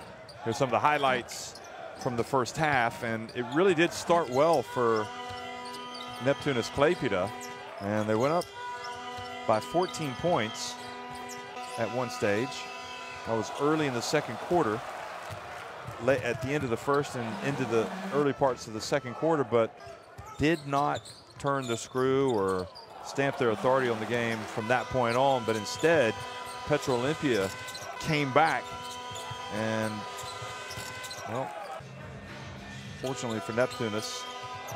here's some of the highlights from the first half, and it really did start well for Neptunas Klaipeda, and they went up by 14 points at one stage. That was early in the second quarter, at the end of the first and into the early parts of the second quarter, but did not turn the screw or stamp their authority on the game from that point on. But instead, Petrol Olimpija came back, and, well, fortunately for Neptunas,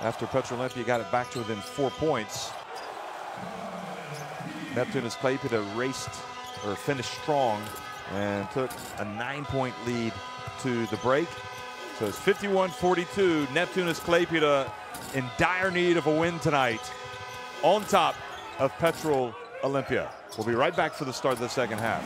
after Petrol Olimpija got it back to within 4 points, Neptunas Klaipeda finished strong and took a 9-point lead to the break. So it's 51-42. Neptunas Klaipeda in dire need of a win tonight, on top of Petrol Olimpija. We'll be right back for the start of the second half.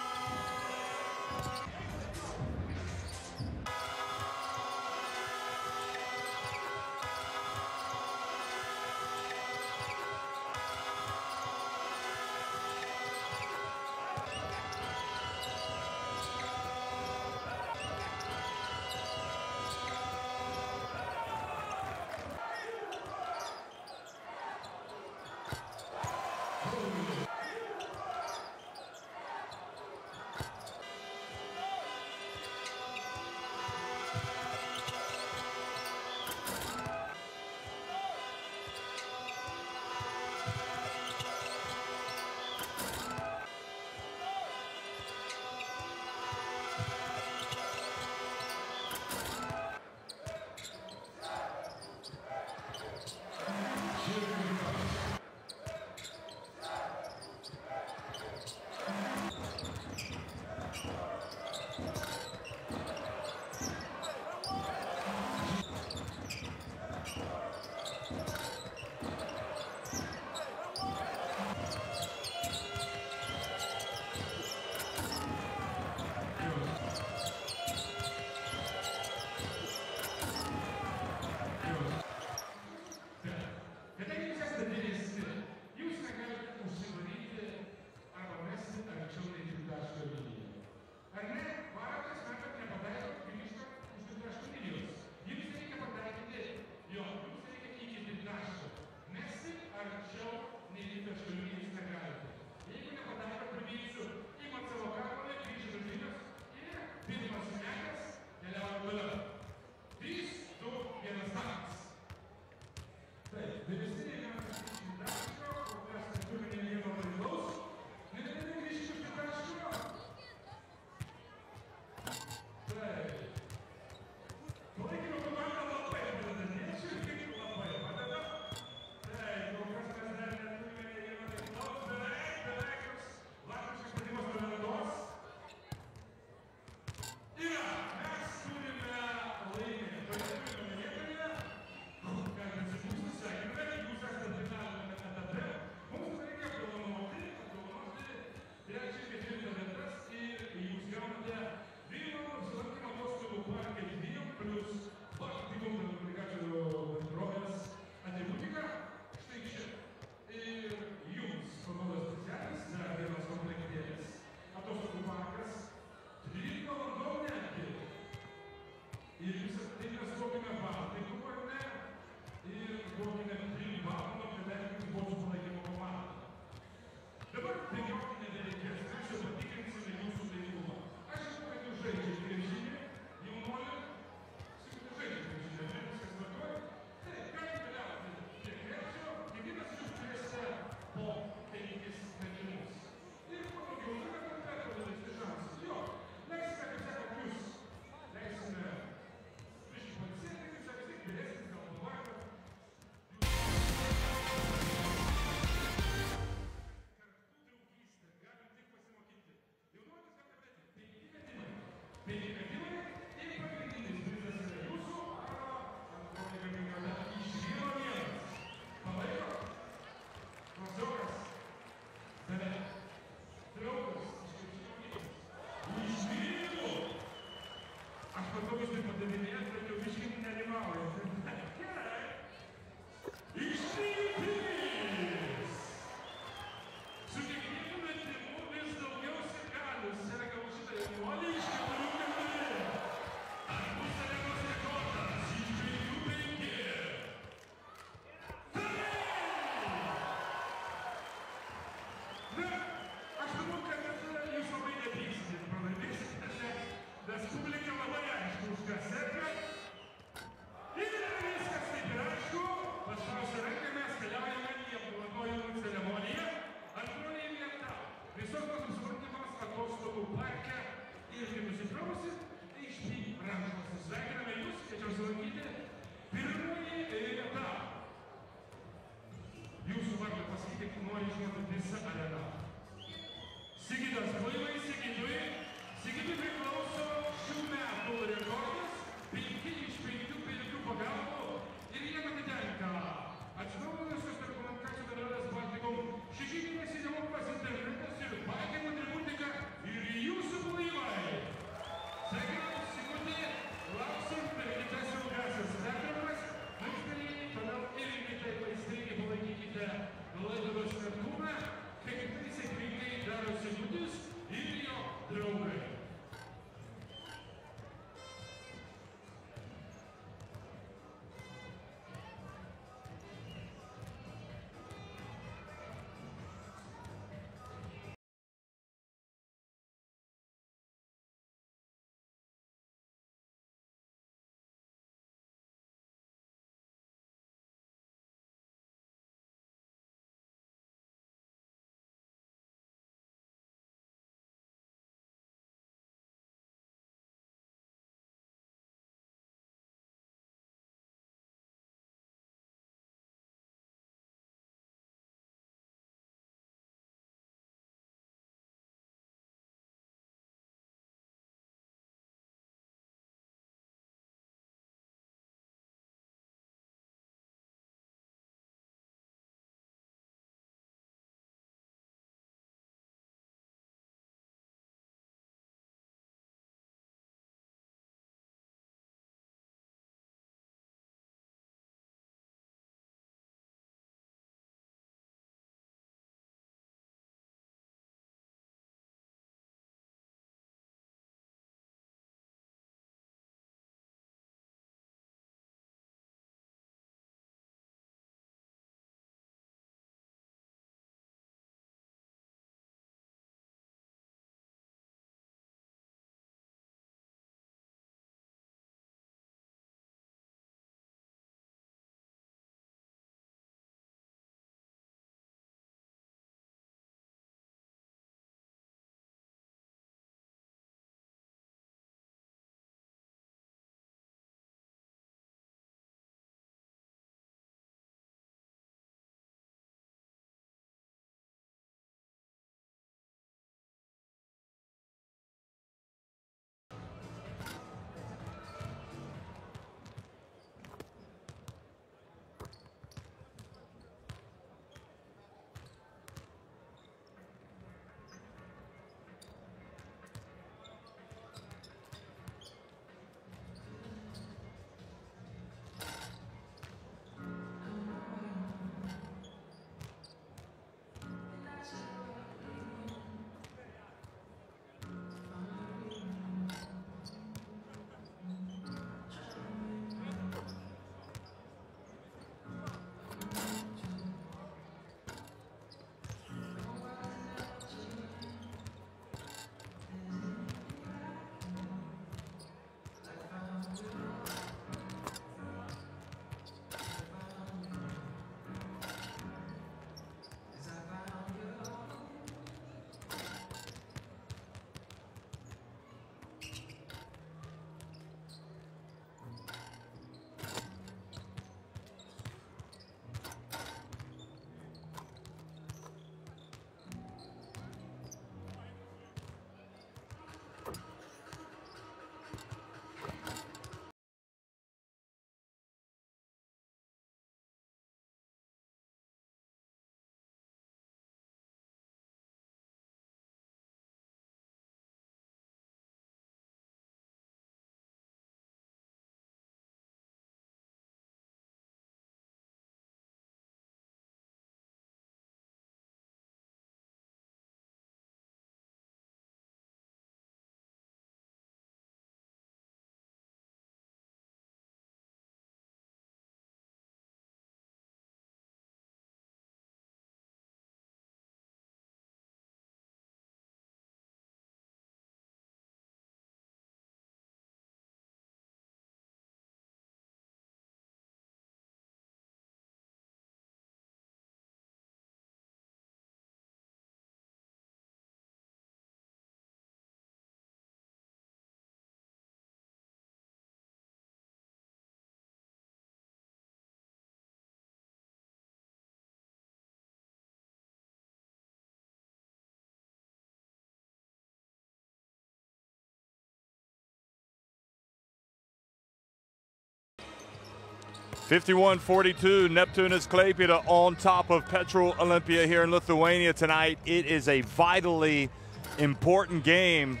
51-42, Neptunas Klaipeda on top of Petrol Olimpija here in Lithuania tonight. It is a vitally important game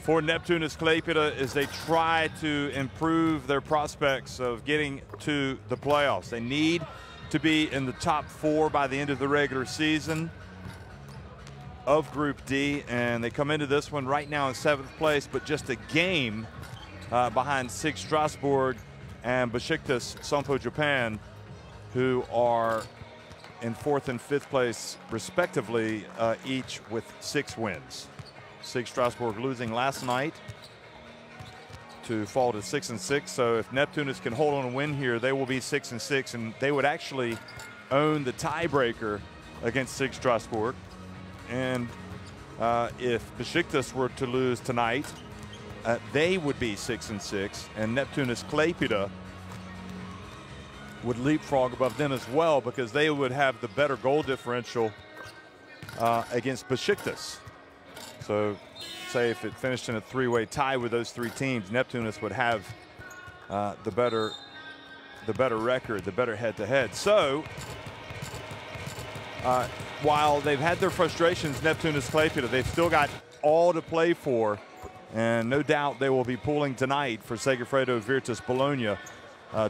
for Neptunas Klaipeda as they try to improve their prospects of getting to the playoffs. They need to be in the top 4 by the end of the regular season of Group D, and they come into this one right now in 7th place, but just a game behind SIG Strasbourg and Besiktas Sompo Japan, who are in 4th and 5th place respectively, each with 6 wins. SIG Strasbourg losing last night to fall to 6-6. So if Neptunas can hold on and win here, they will be 6-6, and they would actually own the tiebreaker against SIG Strasbourg. And if Besiktas were to lose tonight, they would be 6-6, and Neptunas Klaipeda would leapfrog above them as well, because they would have the better goal differential against Besiktas. So say if it finished in a 3-way tie with those 3 teams, Neptunas would have the better record, the better head-to-head. So while they've had their frustrations, Neptunas Klaipeda, they've still got all to play for, and no doubt they will be pulling tonight for Segafredo Virtus Bologna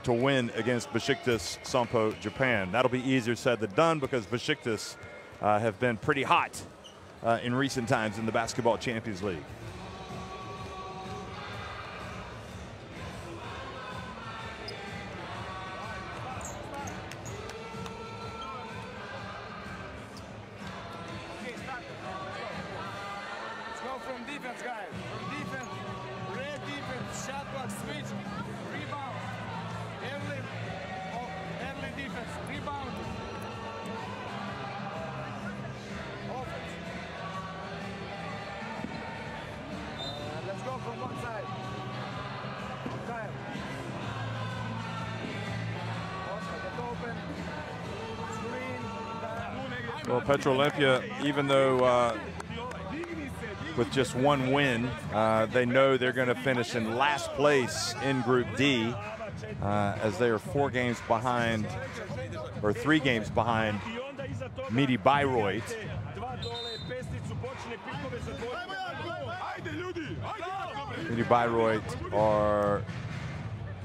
to win against Besiktas Sompo Japan. That'll be easier said than done, because Besiktas have been pretty hot in recent times in the Basketball Champions League. Let's go from defense, guys. From defense, red defense, shot block, switch, rebound. Early defense, rebound. Offense. Let's go from one side. Kyle. Oscar, get open. Screen. Well, Petrol Olimpija, even though with just 1 win, they know they're going to finish in last place in Group D, as they are 4 games behind, or 3 games behind Midi Bayreuth. Midi Bayreuth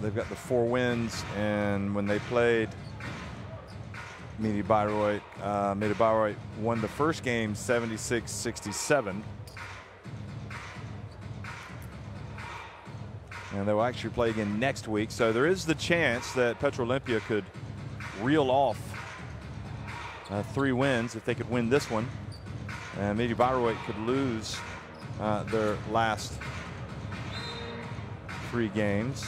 they've got the 4 wins, and when they played Midi Bayreuth won the first game 76-67. And they will actually play again next week. So there is the chance that Petrol Olimpija could reel off 3 wins if they could win this one. And Midi Bayreuth could lose their last 3 games.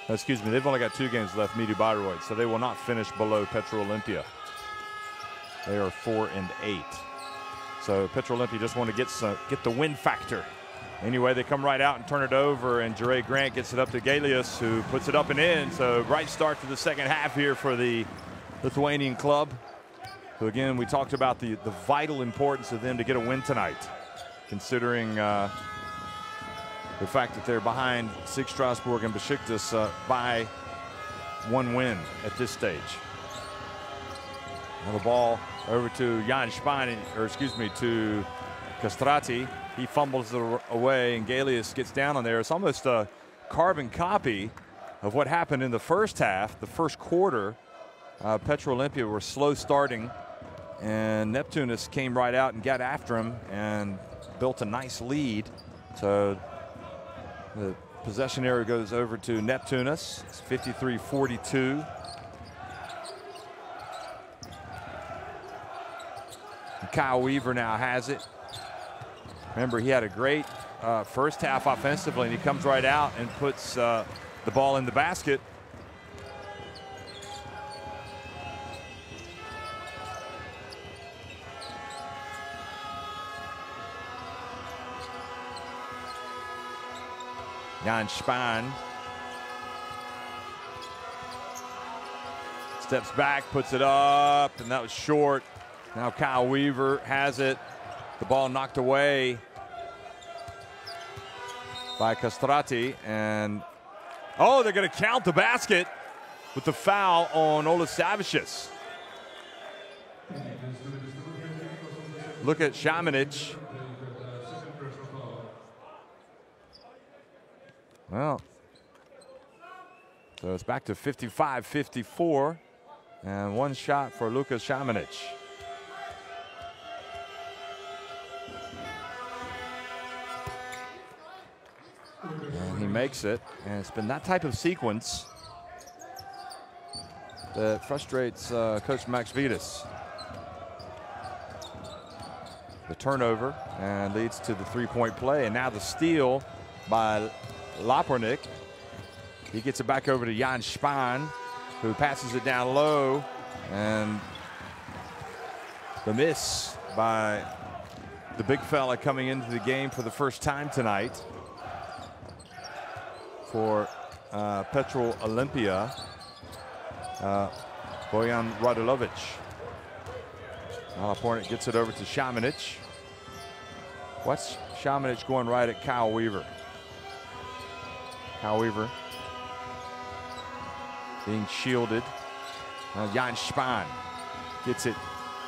Excuse me, they've only got 2 games left, Midi Bayreuth, so they will not finish below Petrol Olimpija. They are 4-8. So Petrol Olimpija just want to get the win factor. Anyway, they come right out and turn it over, and Jure Grant gets it up to Galius, who puts it up and in. So bright start to the second half here for the Lithuanian club, who again, we talked about the vital importance of them to get a win tonight, considering the fact that they're behind SIG Strasbourg and Besiktas by 1 win at this stage. Now the ball over to Jan Spahn, or excuse me, to Castrati. He fumbles it away, and Galius gets down on there. It's almost a carbon copy of what happened in the first half, the first quarter. Petrol Olimpija were slow starting, and Neptunas came right out and got after him and built a nice lead. So the possession area goes over to Neptunas. It's 53-42. Kyle Weaver now has it. Remember, he had a great first half offensively, and he comes right out and puts the ball in the basket. Jan Spahn steps back, puts it up, and that was short. Now Kyle Weaver has it. The ball knocked away by Castrati. And, oh, they're going to count the basket with the foul on Olasavicius. Look at Shamanic. Well, so it's back to 55-54. And one shot for Lukas Shamanic. And he makes it. And it's been that type of sequence that frustrates Coach Max Vitas. The turnover and leads to the three-point play. And now the steal by Lapornik. He gets it back over to Jan Spahn, who passes it down low. And the miss by the big fella coming into the game for the first time tonight for Petrol Olimpija, Bojan Radulovic. Lapornik gets it over to Shamanic. What's Shamanic going right at Kyle Weaver? Kyle Weaver being shielded. Jan Spahn gets it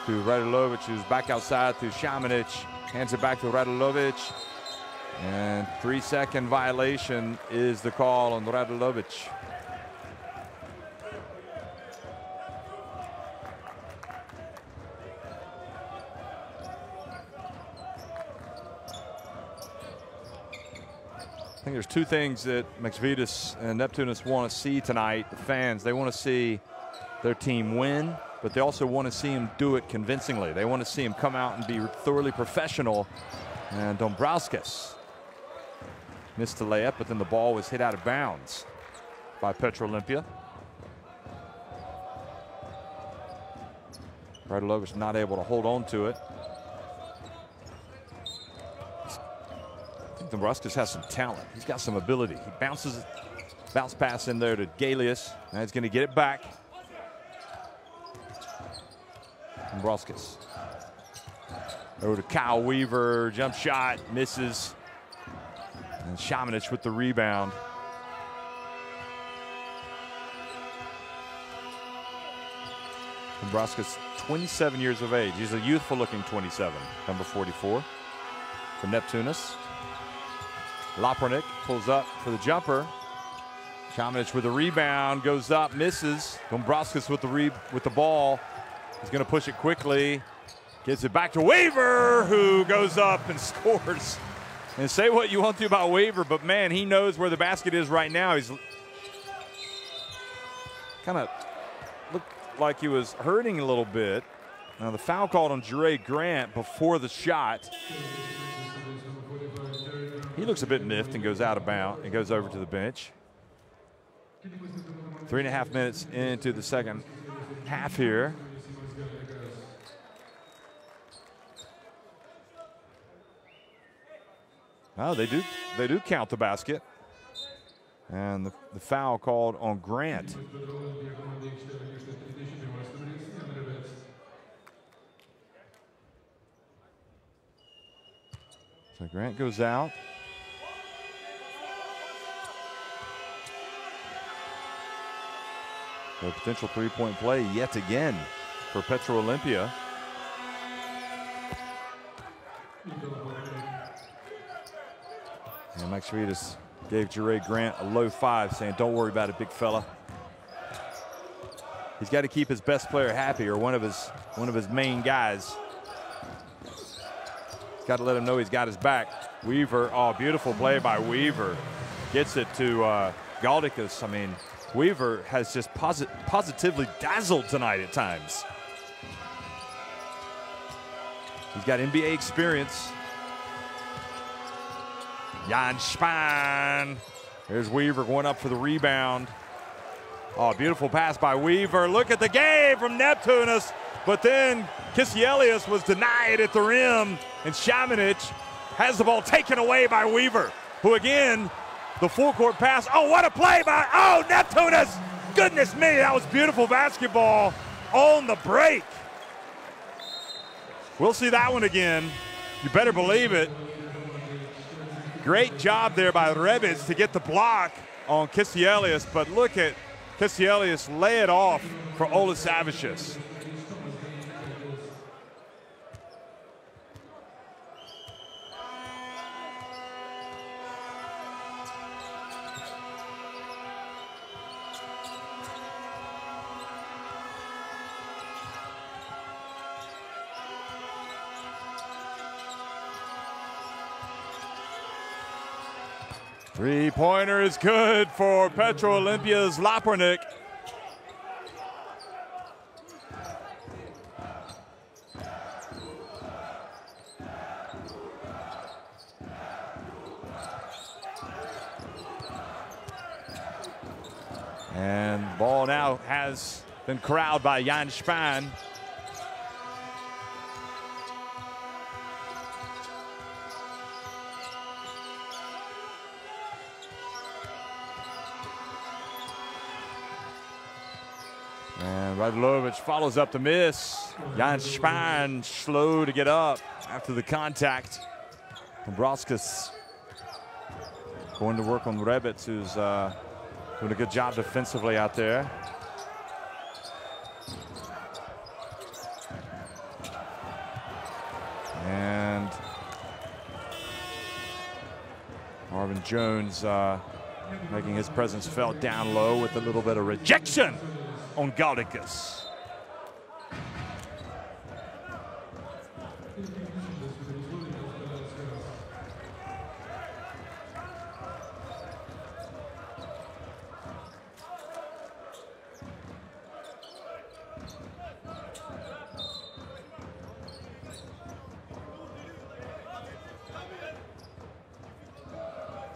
to Radulovic, who's back outside to Shamanic. Hands it back to Radulovic. And 3-second violation is the call on Radulovic. I think there's two things that Max Vitas and Neptunas want to see tonight. The fans, they want to see their team win, but they also want to see him do it convincingly. They want to see him come out and be thoroughly professional. And Dombrowskis missed the layup, but then the ball was hit out of bounds by Petrol Olimpija. Radulovic not able to hold on to it. Dombrowskis has some talent. He's got some ability. He bounce pass in there to Galius. Now he's going to get it back. Dombrowskis over to Kyle Weaver. Jump shot misses. And Shamanic with the rebound. Dombrowskis, 27 years of age. He's a youthful looking 27, number 44 for Neptunas. Lapornik pulls up for the jumper. Shamanic with the rebound, goes up, misses. Dombrowskis with the ball. He's going to push it quickly. Gets it back to Weaver, who goes up and scores. And say what you want to about Weaver, but man, he knows where the basket is right now. He's kind of looked like he was hurting a little bit. Now the foul called on Jure Grant before the shot. He looks a bit miffed and goes out of bounds and goes over to the bench. 3.5 minutes into the second half here. Oh, they do count the basket. And the foul called on Grant. So Grant goes out. So potential three-point play yet again for Petrol Olimpija. And Max Vitas gave Jure Grant a low 5, saying, don't worry about it, big fella. He's got to keep his best player happy, or one of his main guys. He's got to let him know he's got his back. Weaver, oh, beautiful play by Weaver. Gets it to Galdicus. I mean, Weaver has just positively dazzled tonight at times. He's got NBA experience. Jan Spahn. There's Weaver going up for the rebound. Oh, beautiful pass by Weaver. Look at the game from Neptunas. But then Kisielius was denied at the rim. And Shamanic has the ball taken away by Weaver, who again, the full court pass. Oh, what a play by, oh, Neptunas. Goodness me, that was beautiful basketball on the break. We'll see that one again. You better believe it. Great job there by Rebic to get the block on Kisielius, but look at Kisielius lay it off for Olasavicius. Three-pointer is good for Petrol Olimpija's Lapornik. And ball now has been corralled by Jan Spahn. And Radlovic follows up the miss. Jan Spahn slow to get up after the contact. Dombrovskis going to work on Rebic, who's doing a good job defensively out there. And Marvin Jones making his presence felt down low with a little bit of rejection on Gaudicus.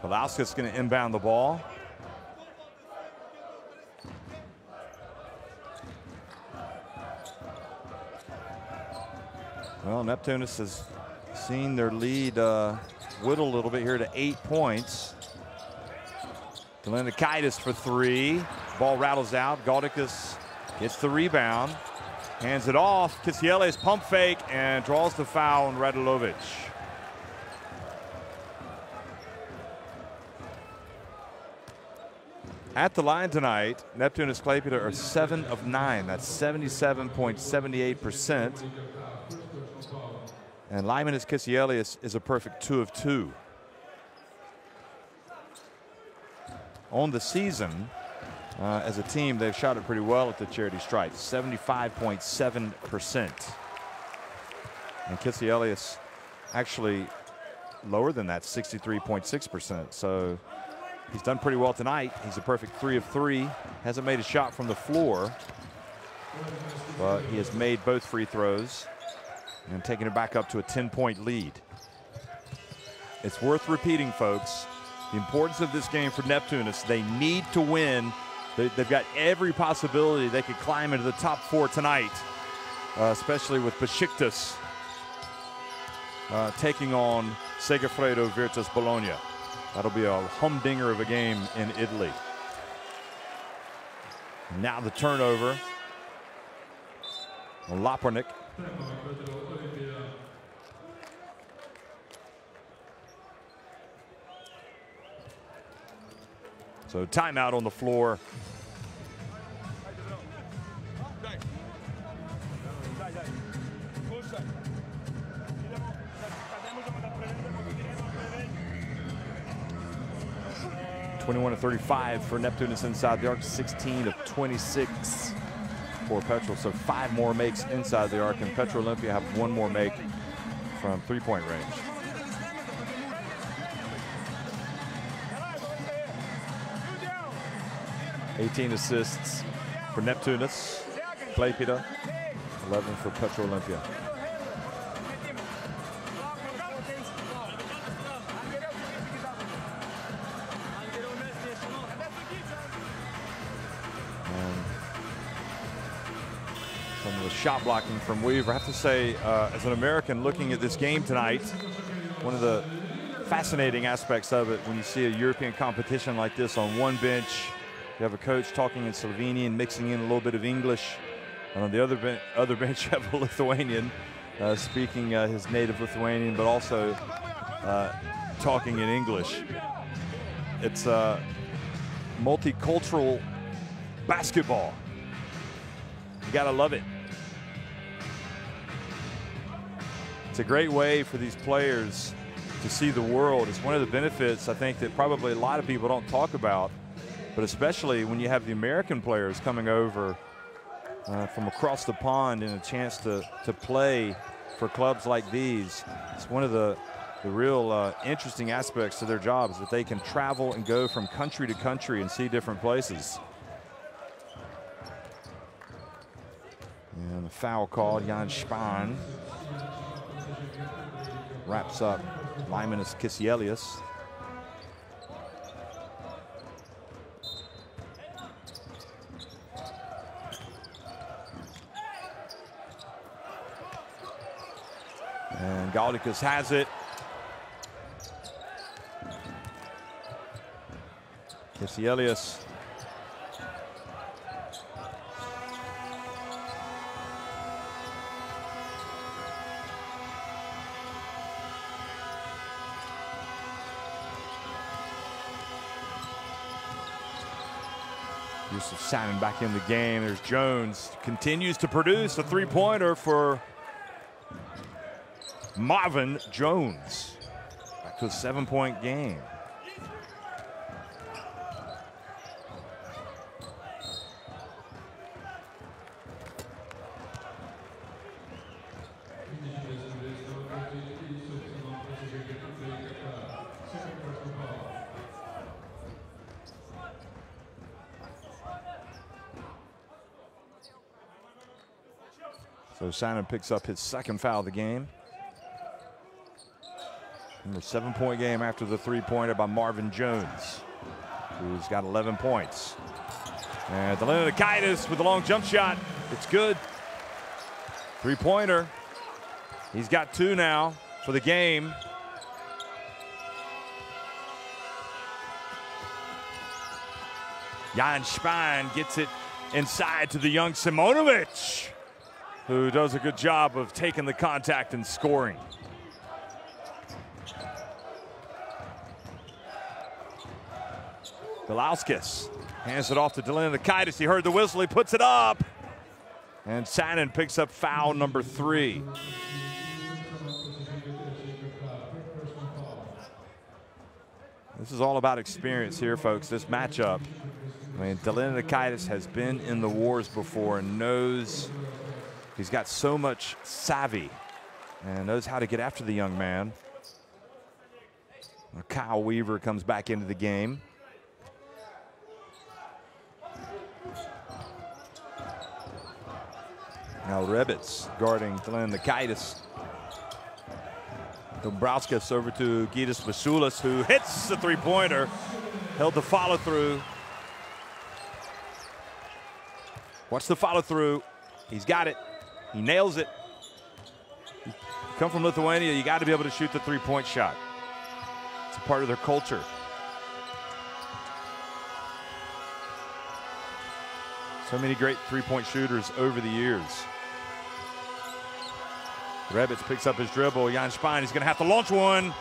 Palauskas going to inbound the ball. Well, Neptunas has seen their lead whittle a little bit here to 8 points. Delinakaitis for three. Ball rattles out. Gaudicus gets the rebound. Hands it off. Kisielius pump fake and draws the foul on Radulovic. At the line tonight, Neptunas Klaipeda are 7 of 9. That's 77.78%. And Laimonas Kisielius is a perfect 2 of 2. On the season, as a team, they've shot it pretty well at the charity stripe, 75.7%. And Kisielius actually lower than that, 63.6%. So he's done pretty well tonight. He's a perfect 3 of 3. Hasn't made a shot from the floor, but he has made both free throws and taking it back up to a 10-point lead. It's worth repeating, folks, the importance of this game for Neptunas. They need to win. They've got every possibility they could climb into the top 4 tonight, especially with Besiktas taking on Segafredo Virtus Bologna. That'll be a humdinger of a game in Italy. Now the turnover on Lapornik. So timeout on the floor. (21-35) for Neptunas inside the arc, 16 of 26 for Petrol. So 5 more makes inside the arc, and Petrol Olimpija have 1 more make from three-point range. (18 assists for Neptunas Klaipeda, 11 for Petrol Olimpija. Some of the shot blocking from Weaver. I have to say, as an American looking at this game tonight, one of the fascinating aspects of it when you see a European competition like this on one bench, you have a coach talking in Slovenian, mixing in a little bit of English. And on the other bench, you have a Lithuanian speaking his native Lithuanian, but also talking in English. It's multicultural basketball. You gotta love it. It's a great way for these players to see the world. It's one of the benefits, I think, that probably a lot of people don't talk about, but especially when you have the American players coming over from across the pond and a chance to play for clubs like these. It's one of the real interesting aspects to their jobs, that they can travel and go from country to country and see different places. And the foul called, Jan Spahn wraps up Lymanus Kisielius. And Gaudikas has it. Kisielius. Yusuf Salmon back in the game. There's Jones. Continues to produce a three-pointer for Marvin Jones. Back to a 7-point game. So Simon picks up his second foul of the game. And a 7-point game after the three-pointer by Marvin Jones, who's got 11 points. And Delinitakaitis with the long jump shot. It's good. Three-pointer. He's got 2 now for the game. Jan Spahn gets it inside to the young Simonovic, who does a good job of taking the contact and scoring. Belauskis hands it off to Delinitakaitis. He heard the whistle, he puts it up. And Sanin picks up foul number 3. This is all about experience here, folks, this matchup. I mean, Delinitakaitis has been in the wars before and knows, he's got so much savvy and knows how to get after the young man. Kyle Weaver comes back into the game. Now Rebitz guarding Delinitakaitis. Dombrowskis over to Gytis Vasulis, who hits the three-pointer. Held the follow-through. Watch the follow-through. He's got it. He nails it. You come from Lithuania, you got to be able to shoot the three-point shot. It's a part of their culture. So many great three-point shooters over the years. Rebitz picks up his dribble. Jan Spahn, he's going to have to launch one.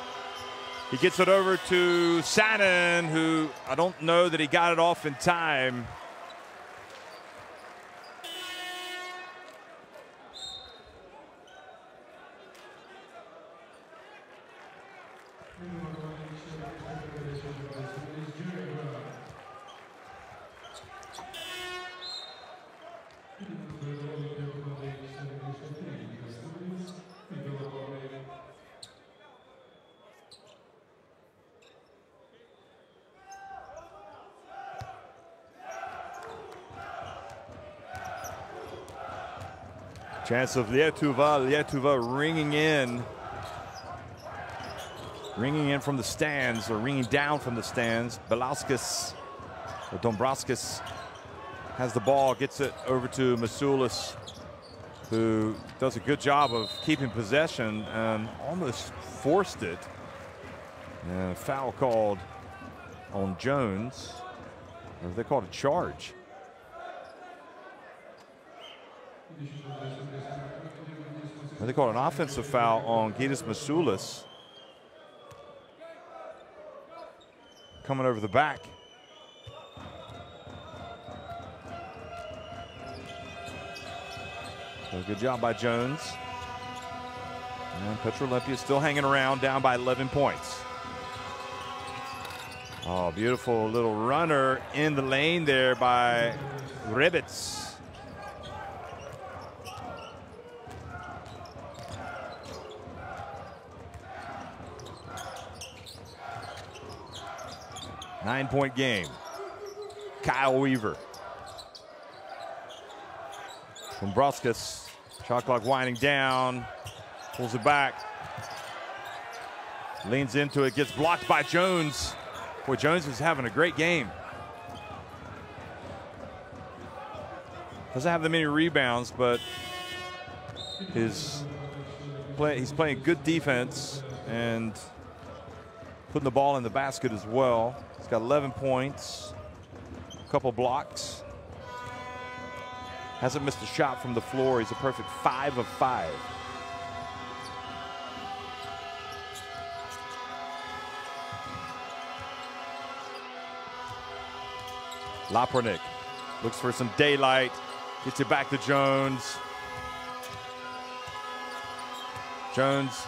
He gets it over to Sanin, who I don't know that he got it off in time. Chance of Lietuva ringing in from the stands, or ringing down from the stands. Belauskis, or Dombrowskis, has the ball, gets it over to Masulis, who does a good job of keeping possession and almost forced it. And a foul called on Jones, or they called a charge. They called an offensive foul on Gytis Masulis. coming over the back. So good job by Jones. And Petrol Olimpija still hanging around, down by 11 points. Oh, beautiful little runner in the lane there by Ribbits. Nine-point game. Kyle Weaver. From Bruskus. Shot clock winding down. Pulls it back. Leans into it. Gets blocked by Jones. Boy, Jones is having a great game. Doesn't have that many rebounds, but he's playing good defense and putting the ball in the basket as well. He's got 11 points, a couple blocks. Hasn't missed a shot from the floor. He's a perfect 5 of 5. Lapornik looks for some daylight, gets it back to Jones. Jones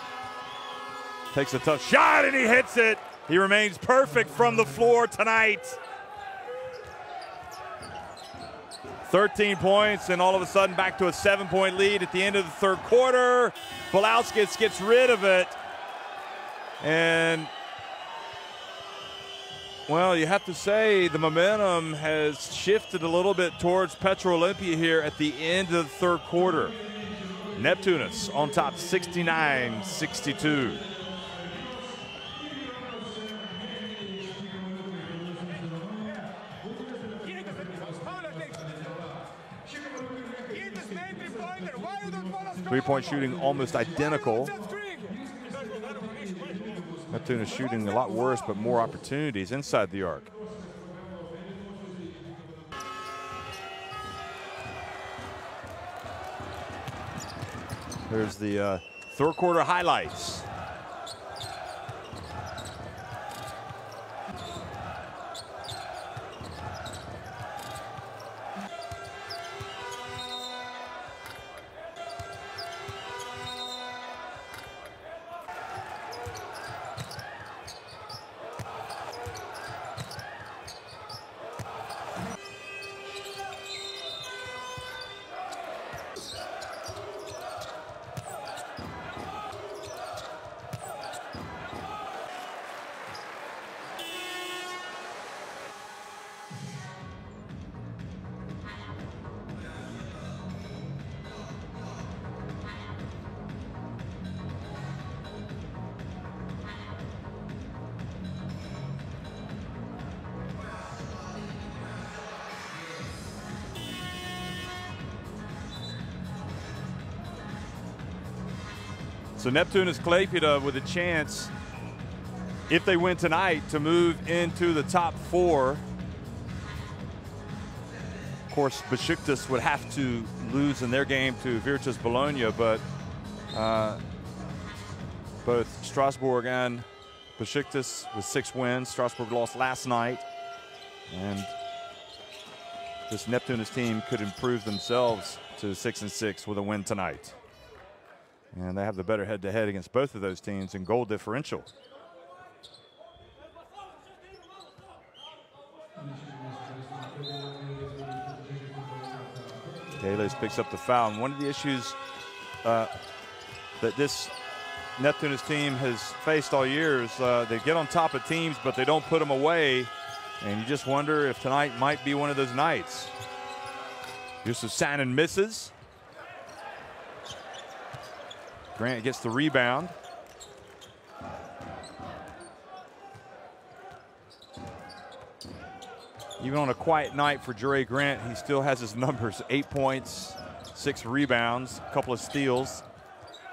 takes a tough shot and he hits it. He remains perfect from the floor tonight. 13 points, and all of a sudden back to a 7-point lead at the end of the third quarter. Balauskas gets rid of it. And, well, you have to say the momentum has shifted a little bit towards Petrol Olimpija here at the end of the third quarter. Neptunas on top 69-62. Three-point shooting almost identical. Neptunas shooting a lot worse, but more opportunities inside the arc. There's the third quarter highlights. So Neptunas Klaipeda with a chance, if they win tonight, to move into the top 4. Of course, Besiktas would have to lose in their game to Virtus Bologna, but both Strasbourg and Besiktas with 6 wins. Strasbourg lost last night, and this Neptunas team could improve themselves to 6-6 with a win tonight. And they have the better head-to-head against both of those teams in goal differential. Gales picks up the foul. And one of the issues that this Neptunas team has faced all year is they get on top of teams, but they don't put them away. And you just wonder if tonight might be one of those nights. Yusuf Sanin misses. Grant gets the rebound. Even on a quiet night for Jure Grant, he still has his numbers. 8 points, 6 rebounds, a couple of steals.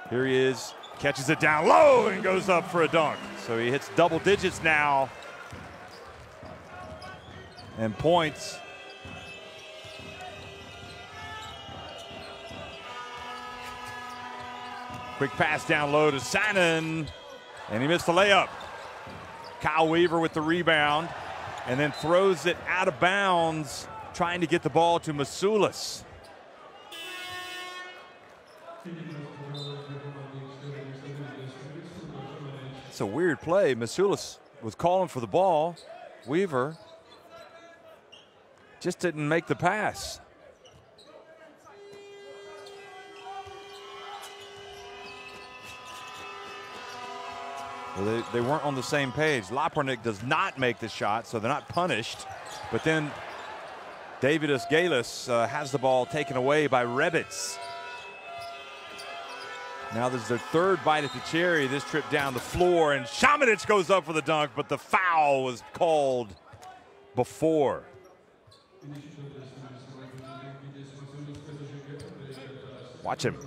Here he is, catches it down low and goes up for a dunk. So he hits double digits now. And points. Quick pass down low to Sanin, and he missed the layup. Kyle Weaver with the rebound, and then throws it out of bounds, trying to get the ball to Masulis. It's a weird play. Masulis was calling for the ball. Weaver just didn't make the pass. Well, they weren't on the same page. Lapornik does not make the shot, so they're not punished. But then Davidus Galis has the ball taken away by Rebitz. Now this is their third bite at the cherry this trip down the floor, and Šamanić goes up for the dunk, but the foul was called before. Watch him.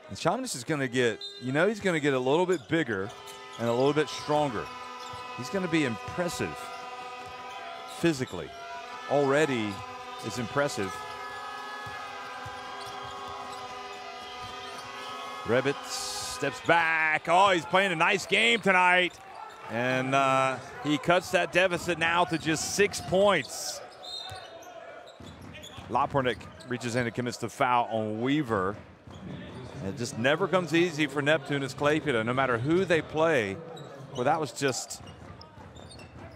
And Šamanić is going to get, he's going to get a little bit bigger and a little bit stronger. He's going to be impressive physically. Already is impressive. Rebitz steps back. Oh, he's playing a nice game tonight. And he cuts that deficit now to just 6 points. Lapornik reaches in and commits the foul on Weaver. It just never comes easy for Neptunas Klaipeda, no matter who they play. Well, that was just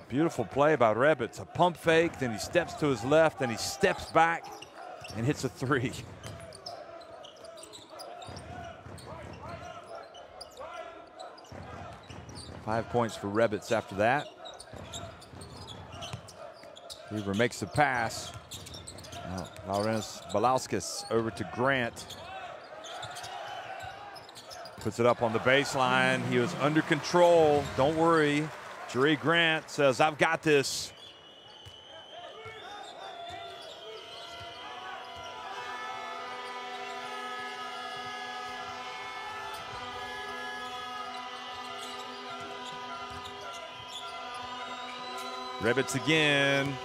beautiful play by Rebitz. A pump fake, then he steps to his left, then he steps back and hits a three. Five points for Rebitz after that. Weaver makes the pass. Laurenas Balauskas over to Grant. Puts it up on the baseline. He was under control. Don't worry. Jerry Grant says, I've got this. Rebitz again.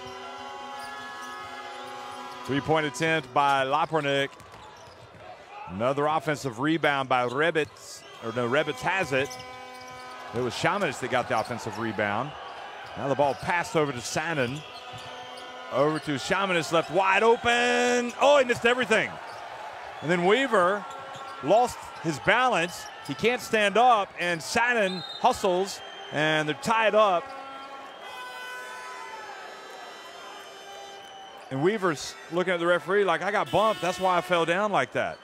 Three-point attempt by Lapornik. Another offensive rebound by Rebitz. Or no, Rebitz has it. It was Šamanić that got the offensive rebound. Now the ball passed over to Sanin. Over to Šamanić, left wide open. Oh, he missed everything. And then Weaver lost his balance. He can't stand up, and Sanin hustles, and they're tied up. And Weaver's looking at the referee like, I got bumped. That's why I fell down like that.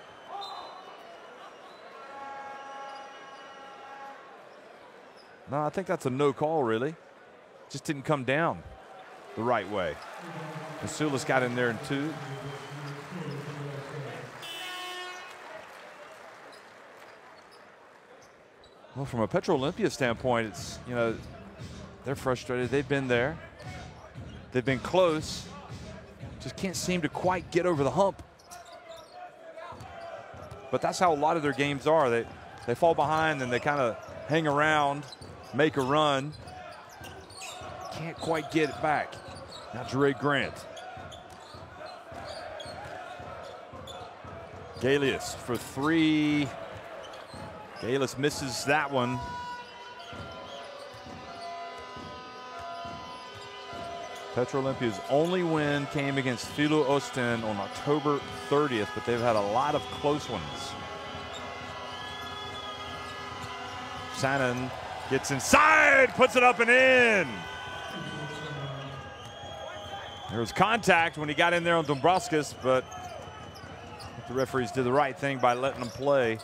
No, I think that's a no call, really. Just didn't come down the right way. Masulis got in there in two. Well, from a Petrol Olimpija standpoint, it's, they're frustrated. They've been there. They've been close. Just can't seem to quite get over the hump. But that's how a lot of their games are. They fall behind and they kind of hang around, make a run. Can't quite get it back. Now Jerry Grant. Galius for three. Galius misses that one. Petrol Olimpija's only win came against Filu Osten on October 30th, but they've had a lot of close ones. Sanin gets inside, puts it up and in. There was contact when he got in there on Dombrovskis, but the referees did the right thing by letting him play.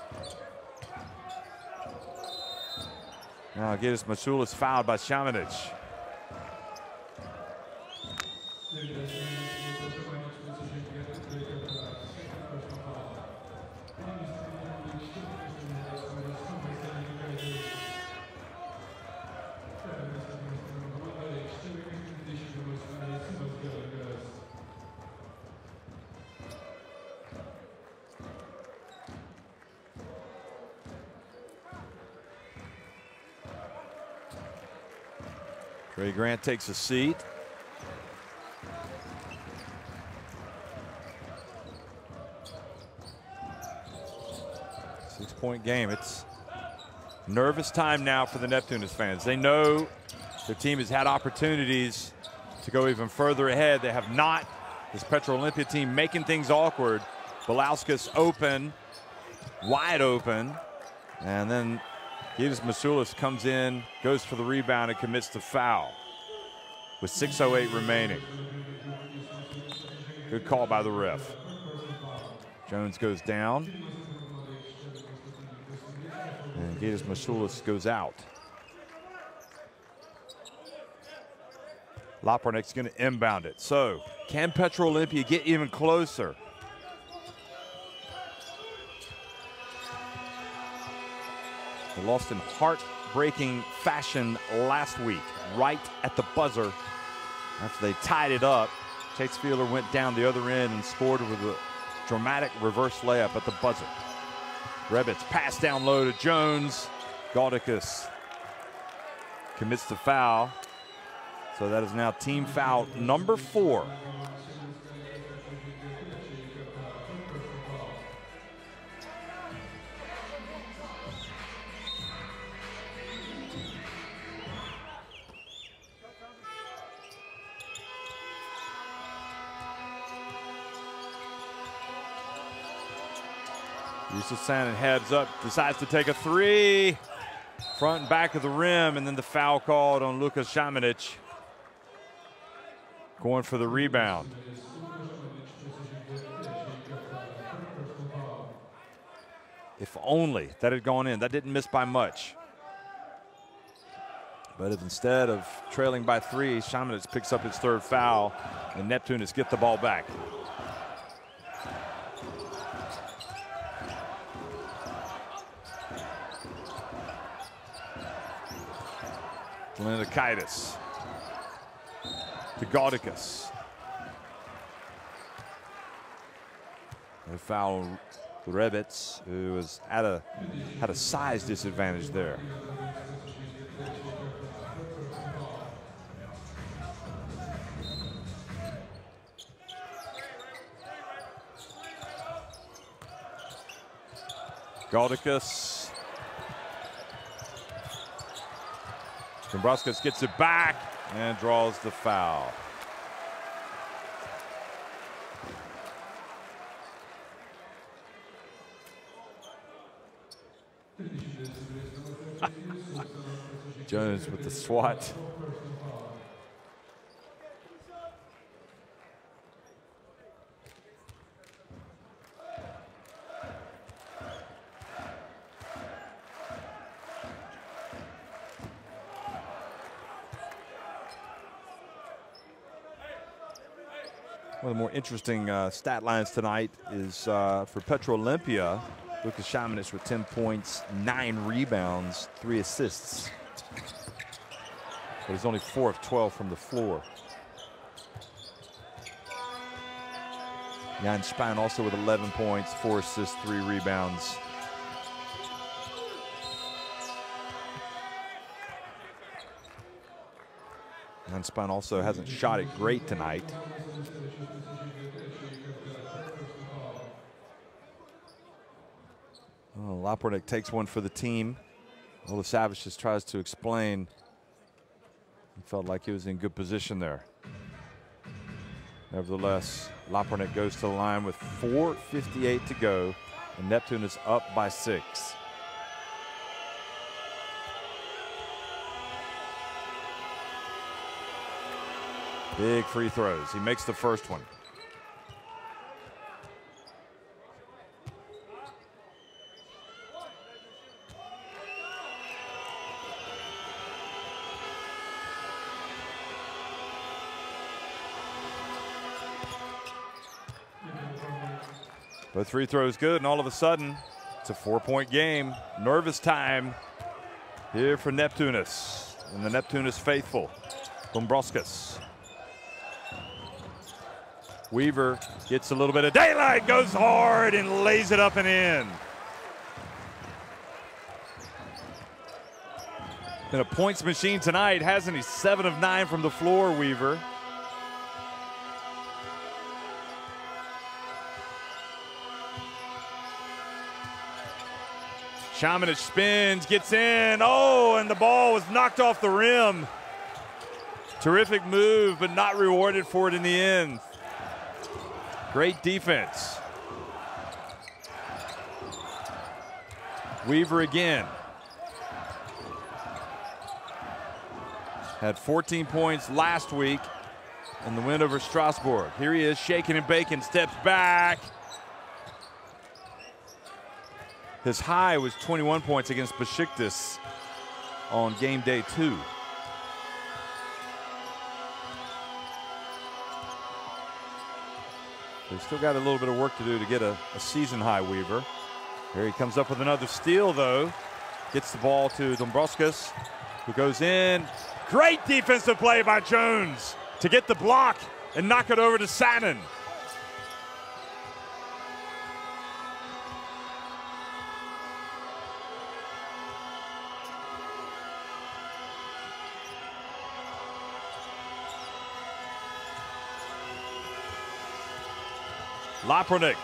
Now Gaius Masulis fouled by Šamanić. Trey Grant takes a seat. Six-point game. It's Nervous time now for the Neptunas fans. They know their team has had opportunities to go even further ahead. They have not. This Petrol Olimpija team making things awkward. Belauskas open, wide open. And then Gytis Masulis comes in, goes for the rebound, and commits the foul with 6:08 remaining. Good call by the ref. Jones goes down. And Gytis Masulis goes out. Lapornik's going to inbound it. So, can Petrol Olimpija get even closer? They lost in heartbreaking fashion last week, right at the buzzer. After they tied it up, Chase Fielder went down the other end and scored with a dramatic reverse layup at the buzzer. Rebbitz pass down low to Jones. Gaudikas commits the foul. So that is now team foul number 4. Yusuf Sanin heads up, decides to take a 3. Front and back of the rim, and then the foul called on Lukas Šamanić. Going for the rebound. If only that had gone in. That didn't miss by much. But if instead of trailing by 3, Šamanić picks up his 3rd foul, and Neptunas get the ball back. Linakaitis to Gaudikas. They foul Rebbitz, who was had a size disadvantage there. Gaudikas. Dombrovskis gets it back and draws the foul. Jones with the swat. One of the more interesting stat lines tonight is for Petrol Olimpija. Lukas Šamanić with 10 points, 9 rebounds, 3 assists. But he's only 4 of 12 from the floor. Jan Spahn also with 11 points, 4 assists, 3 rebounds. Jan Spahn also hasn't shot it great tonight. Oh, Lapornik takes one for the team. Ola Savage just tries to explain. He felt like he was in good position there. Nevertheless, Lapornik goes to the line with 4:58 to go, and Neptune is up by 6. Big free throws. He makes the first one. Both free throws good, and all of a sudden, it's a 4-point game. Nervous time here for Neptunas and the Neptunas faithful. Dombrovskis. Weaver gets a little bit of daylight, goes hard, and lays it up and in. Been a points machine tonight, hasn't he? 7 of 9 from the floor, Weaver. Šamanić spins, gets in. Oh, and the ball was knocked off the rim. Terrific move, but not rewarded for it in the end. Great defense. Weaver again. Had 14 points last week in the win over Strasbourg. Here he is, shaking and baking, steps back. His high was 21 points against Besiktas on game day 2. They've still got a little bit of work to do to get a season high, Weaver. Here he comes up with another steal, though. Gets the ball to Dombrovskis, who goes in. Great defensive play by Jones to get the block and knock it over to Sanin. Lapronik.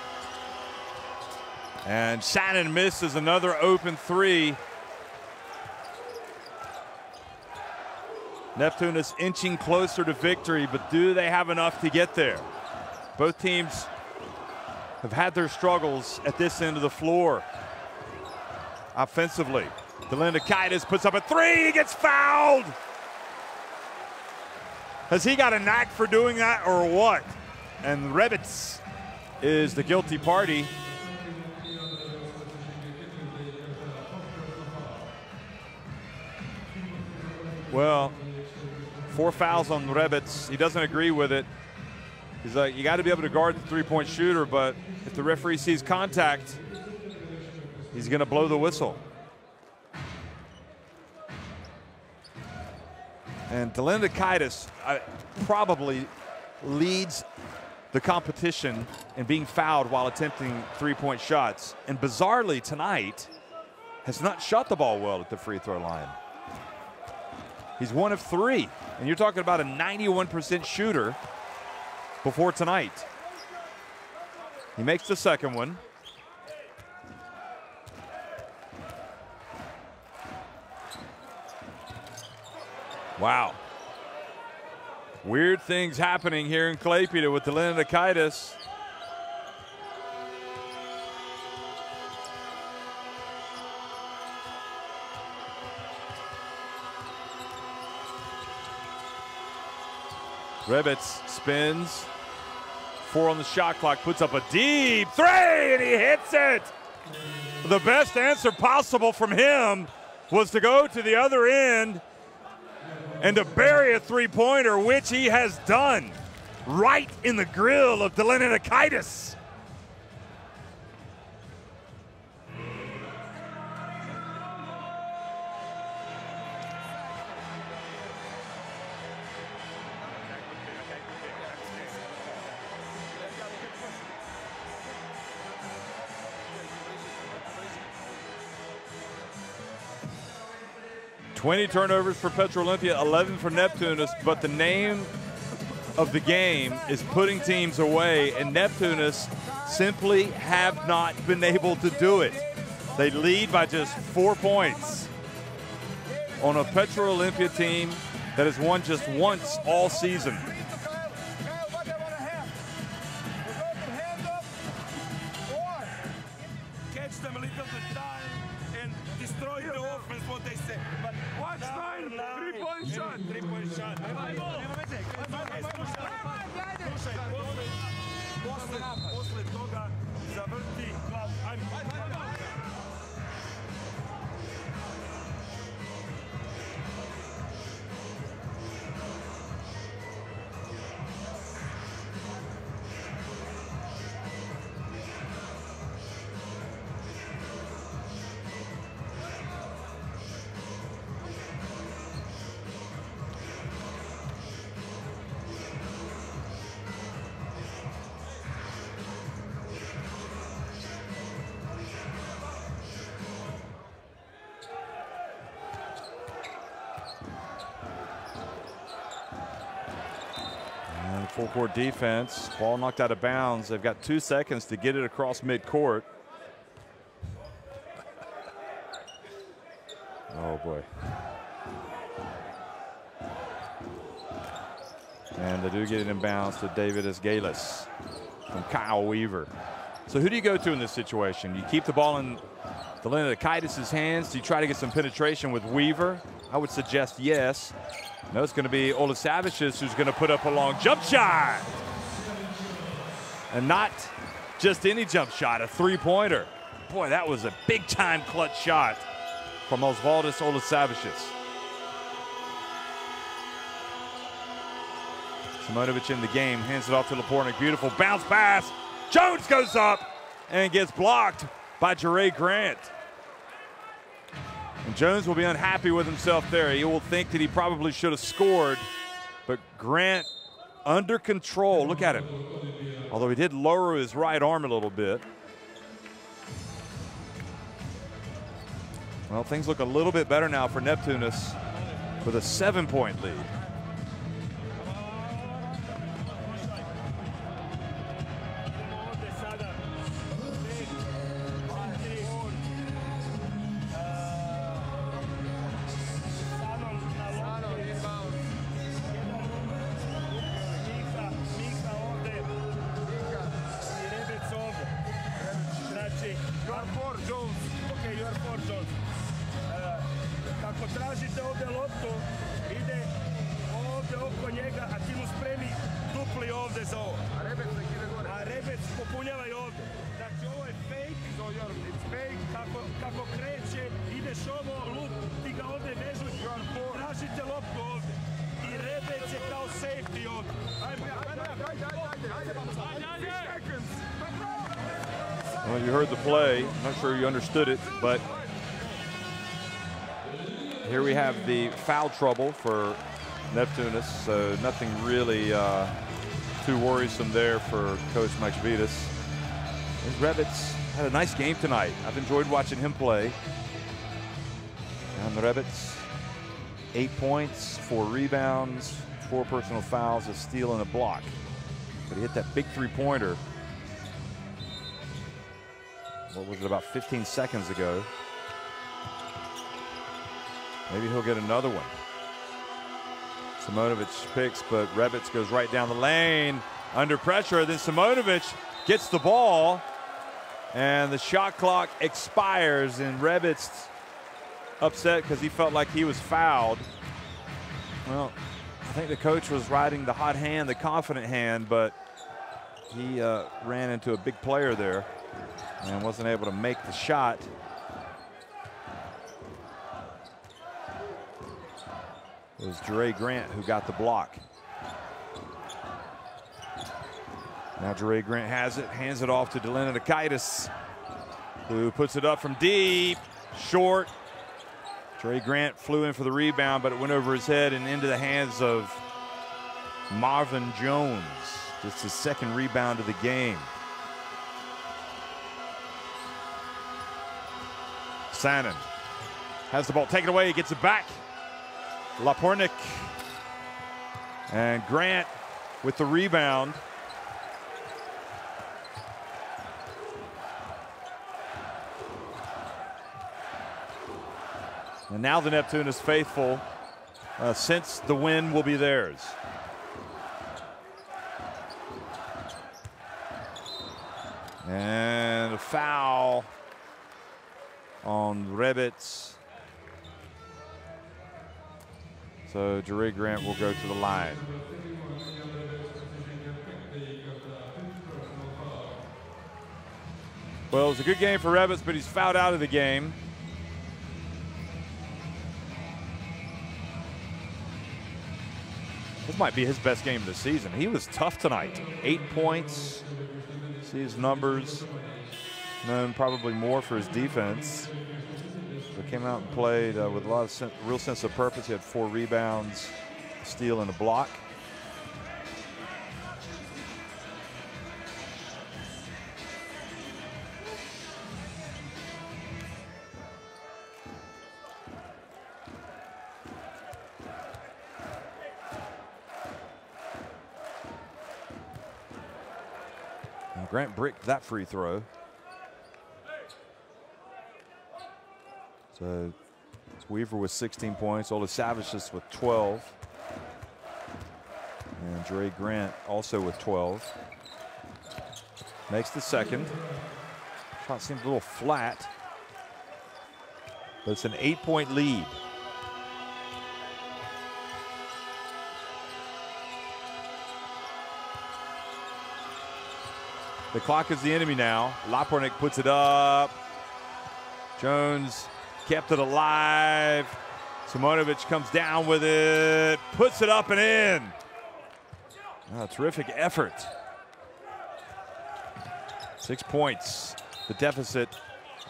And Sanin misses another open 3. Neptunas inching closer to victory, but do they have enough to get there? Both teams have had their struggles at this end of the floor. Offensively, Delinakaitis puts up a 3, he gets fouled. Has he got a knack for doing that or what? And Rebic is the guilty party. Well, 4 fouls on Rebic. He doesn't agree with it. He's like, you got to be able to guard the three-point shooter, but if the referee sees contact, he's going to blow the whistle. And Delinakaitis probably leads the competition in being fouled while attempting three-point shots. And bizarrely tonight, has not shot the ball well at the free throw line. He's 1 of 3, and you're talking about a 91% shooter before tonight. He makes the second one. Wow. Weird things happening here in Klaipeda with Delinakaitis. Rebic spins, 4 on the shot clock, puts up a deep 3, and he hits it. The best answer possible from him was to go to the other end and to bury a three-pointer, which he has done right in the grill of Delinakaitis. Twenty turnovers for Petrol Olimpija, 11 for Neptunas, but the name of the game is putting teams away, and Neptunas simply have not been able to do it. They lead by just 4 points on a Petrol Olimpija team that has won just once all season. Catch them a little bit time and destroy the offense, what they say. But watch time, 3-point shot. 3-point shot. Posle toga zavrti glavu. Full court defense. Ball knocked out of bounds. They've got 2 seconds to get it across midcourt. Oh, boy. And they do get it inbounds to David Esgalis from Kyle Weaver. So who do you go to in this situation? You keep the ball in Delinakaitis' hands. Do you try to get some penetration with Weaver? I would suggest yes. No, it's going to be Olasavicius who's going to put up a long jump shot. And not just any jump shot, a three-pointer. Boy, that was a big-time clutch shot from Osvaldas Olasavicius. Simonovic in the game, hands it off to Lapornik. Beautiful bounce pass. Jones goes up and gets blocked by Jere Grant. And Jones will be unhappy with himself there. He will think that he probably should have scored, but Grant under control. Look at him. Although he did lower his right arm a little bit. Well, things look a little bit better now for Neptunas with a 7-point lead. Kako tražite ovdje loptu, ide ovdje oko njega, a ti mu spremi dupli ovdje za ovo. A Rebec popunjava i ovdje. Znači ovo je fake, kako kreće, ideš ovo, lup, ti ga ovdje vežuš, tražite loptu ovdje. I Rebec je kao safety ovdje. Well, you heard the play. I'm not sure you understood it, but here we have the foul trouble for Neptunas, so nothing really too worrisome there for Coach Makšvydas. Rebec had a nice game tonight. I've enjoyed watching him play. And Rebec, 8 points, 4 rebounds, 4 personal fouls, a steal and a block. But he hit that big three-pointer. What was it, about 15 seconds ago? Maybe he'll get another one. Simonovic picks, but Rebec goes right down the lane under pressure. Then Simonovic gets the ball, and the shot clock expires, and Rebec upset because he felt like he was fouled. Well, I think the coach was riding the hot hand, the confident hand, but he ran into a big player there and wasn't able to make the shot. It was Jere Grant who got the block. Now Jere Grant has it, hands it off to Delinakaitis, who puts it up from deep, short. Jere Grant flew in for the rebound, but it went over his head and into the hands of Marvin Jones. Just his second rebound of the game. Sanin has the ball taken away, he gets it back. Lapornik and Grant with the rebound. And now the Neptunas faithful sense the win will be theirs. And a foul on Rebec. So Jere Grant will go to the line. Well, it was a good game for Rebec, but he's fouled out of the game. This might be his best game of the season. He was tough tonight. 8 points. See his numbers. Known probably more for his defense. But came out and played with a lot of real sense of purpose. He had 4 rebounds, steal, and a block. And Grant bricked that free throw. So Weaver with 16 points. Olasavicius with 12. And Dre Grant also with 12. Makes the second. Shot seems a little flat, but it's an 8-point lead. The clock is the enemy now. Lapornik puts it up. Jones kept it alive. Simonovic comes down with it, puts it up and in. Oh, terrific effort. 6 points, the deficit,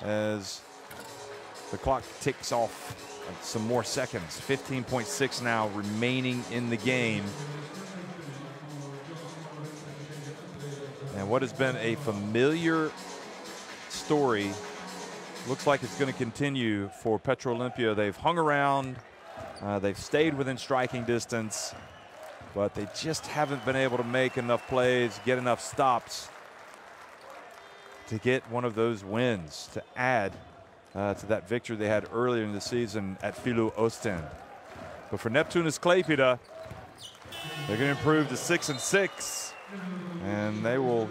as the clock ticks off some more seconds. 15.6 now remaining in the game. And what has been a familiar story looks like it's going to continue for Petrol Olimpija. They've hung around, they've stayed within striking distance, but they just haven't been able to make enough plays, get enough stops to get one of those wins to add to that victory they had earlier in the season at Filu Ostend. But for Neptunas Klaipeda, they're going to improve to 6-6, and they will,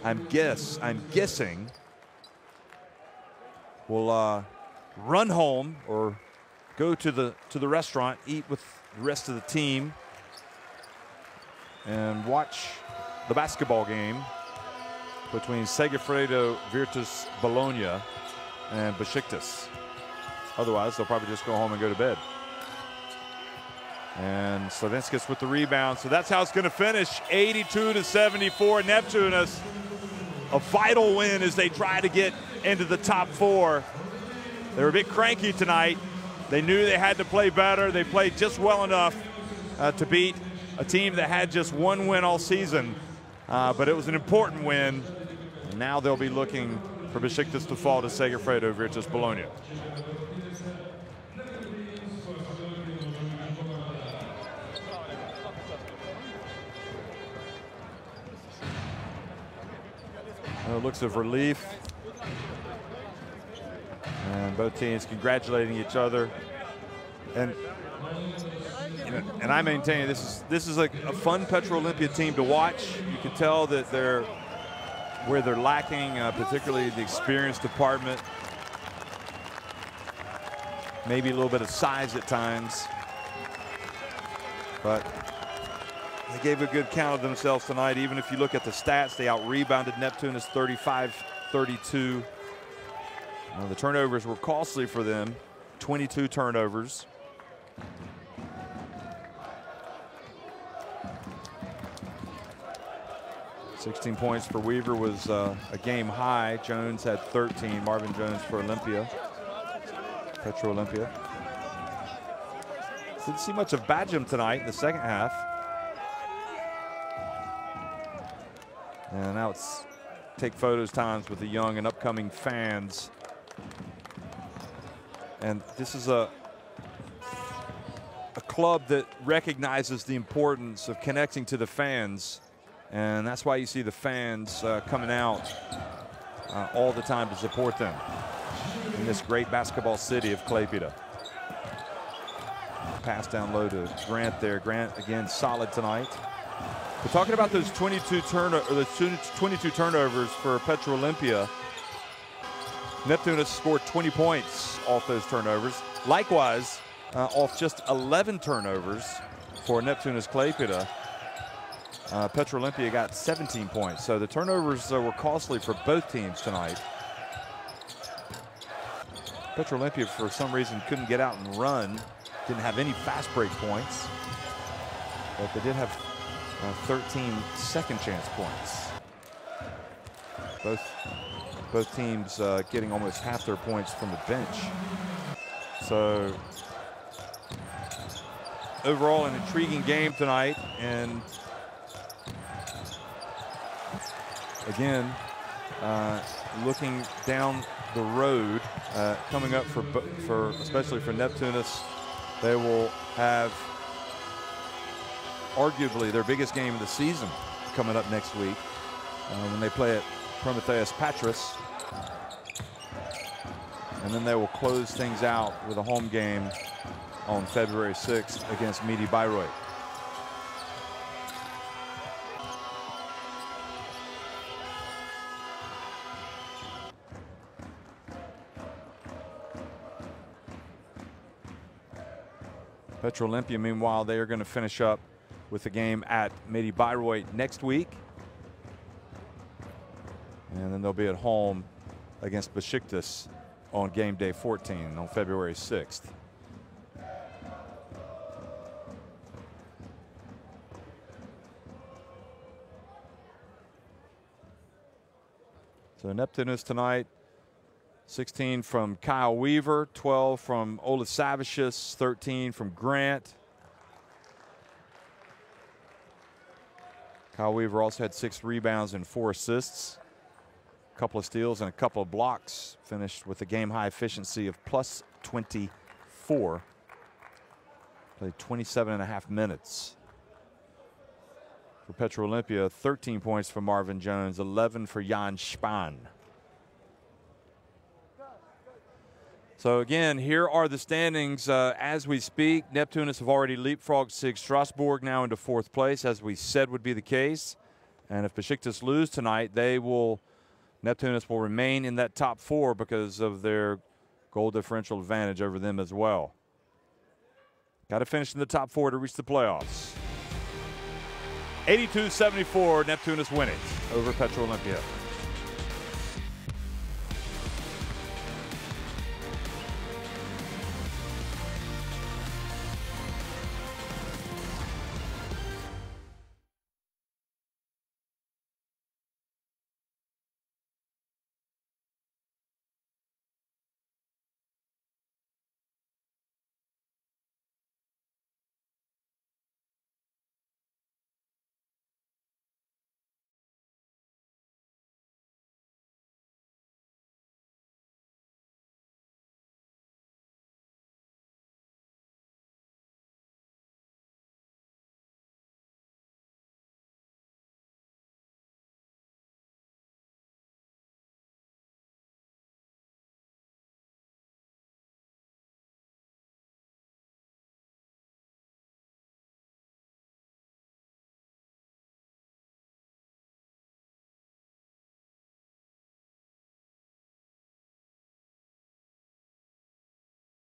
I'm guessing, will run home or go to the restaurant, eat with the rest of the team, and watch the basketball game between Segafredo Virtus Bologna and Besiktas. Otherwise, they'll probably just go home and go to bed. And Slavinskis with the rebound. So that's how it's going to finish, 82-74. Neptunas, a vital win as they try to get into the top 4. They were a bit cranky tonight. They knew they had to play better. They played just well enough to beat a team that had just one win all season. But it was an important win. And now they'll be looking for Besiktas to fall to Segafredo Virtus Bologna. Looks of relief, and both teams congratulating each other. And you know, and I maintain this is like a fun Petrol Olimpija team to watch. You can tell that where they're lacking, particularly the experience department, maybe a little bit of size at times, but they gave a good count of themselves tonight. Even if you look at the stats, they out-rebounded Neptunas 35-32. The turnovers were costly for them, 22 turnovers. $16 points for Weaver was a game high. Jones had 13, Marvin Jones for Petrol Olimpija. Didn't see much of Badgham tonight in the second half. And now it's take photos times with the young and upcoming fans. And this is a club that recognizes the importance of connecting to the fans. And that's why you see the fans coming out all the time to support them in this great basketball city of Klaipeda. Pass down low to Grant there. Grant again solid tonight. We're talking about those 22 turnovers for Petrol Olimpija. Neptunas scored 20 points off those turnovers. Likewise, off just 11 turnovers for Neptunas Klaipeda, Petrol Olimpija got 17 points. So the turnovers were costly for both teams tonight. Petrol Olimpija, for some reason, couldn't get out and run. Didn't have any fast break points, but they did have 13 second chance points. Both teams getting almost half their points from the bench. So overall, an intriguing game tonight, and again, looking down the road, coming up for especially for Neptunas, they will have arguably their biggest game of the season coming up next week when they play at Prometheus Patras. And then they will close things out with a home game on February 6th against Medi Bayreuth. Petrol Olimpija, meanwhile, they are going to finish up with the game at Medi Bayreuth next week. And then they'll be at home against Besiktas on game day 14 on February 6th. So Neptunas tonight, 16 from Kyle Weaver, 12 from Olasavicius, 13 from Grant. Kyle Weaver also had 6 rebounds and 4 assists, a couple of steals and a couple of blocks, finished with a game high efficiency of plus 24. Played 27.5 minutes. For Petrol Olimpija, 13 points for Marvin Jones, 11 for Jan Spahn. So again, here are the standings as we speak. Neptunas have already leapfrogged SIG Strasbourg now into 4th place, as we said would be the case. And if Besiktas lose tonight, Neptunas will remain in that top 4 because of their goal differential advantage over them as well. Got to finish in the top 4 to reach the playoffs. 82-74, Neptunas win it over Petrol Olimpija.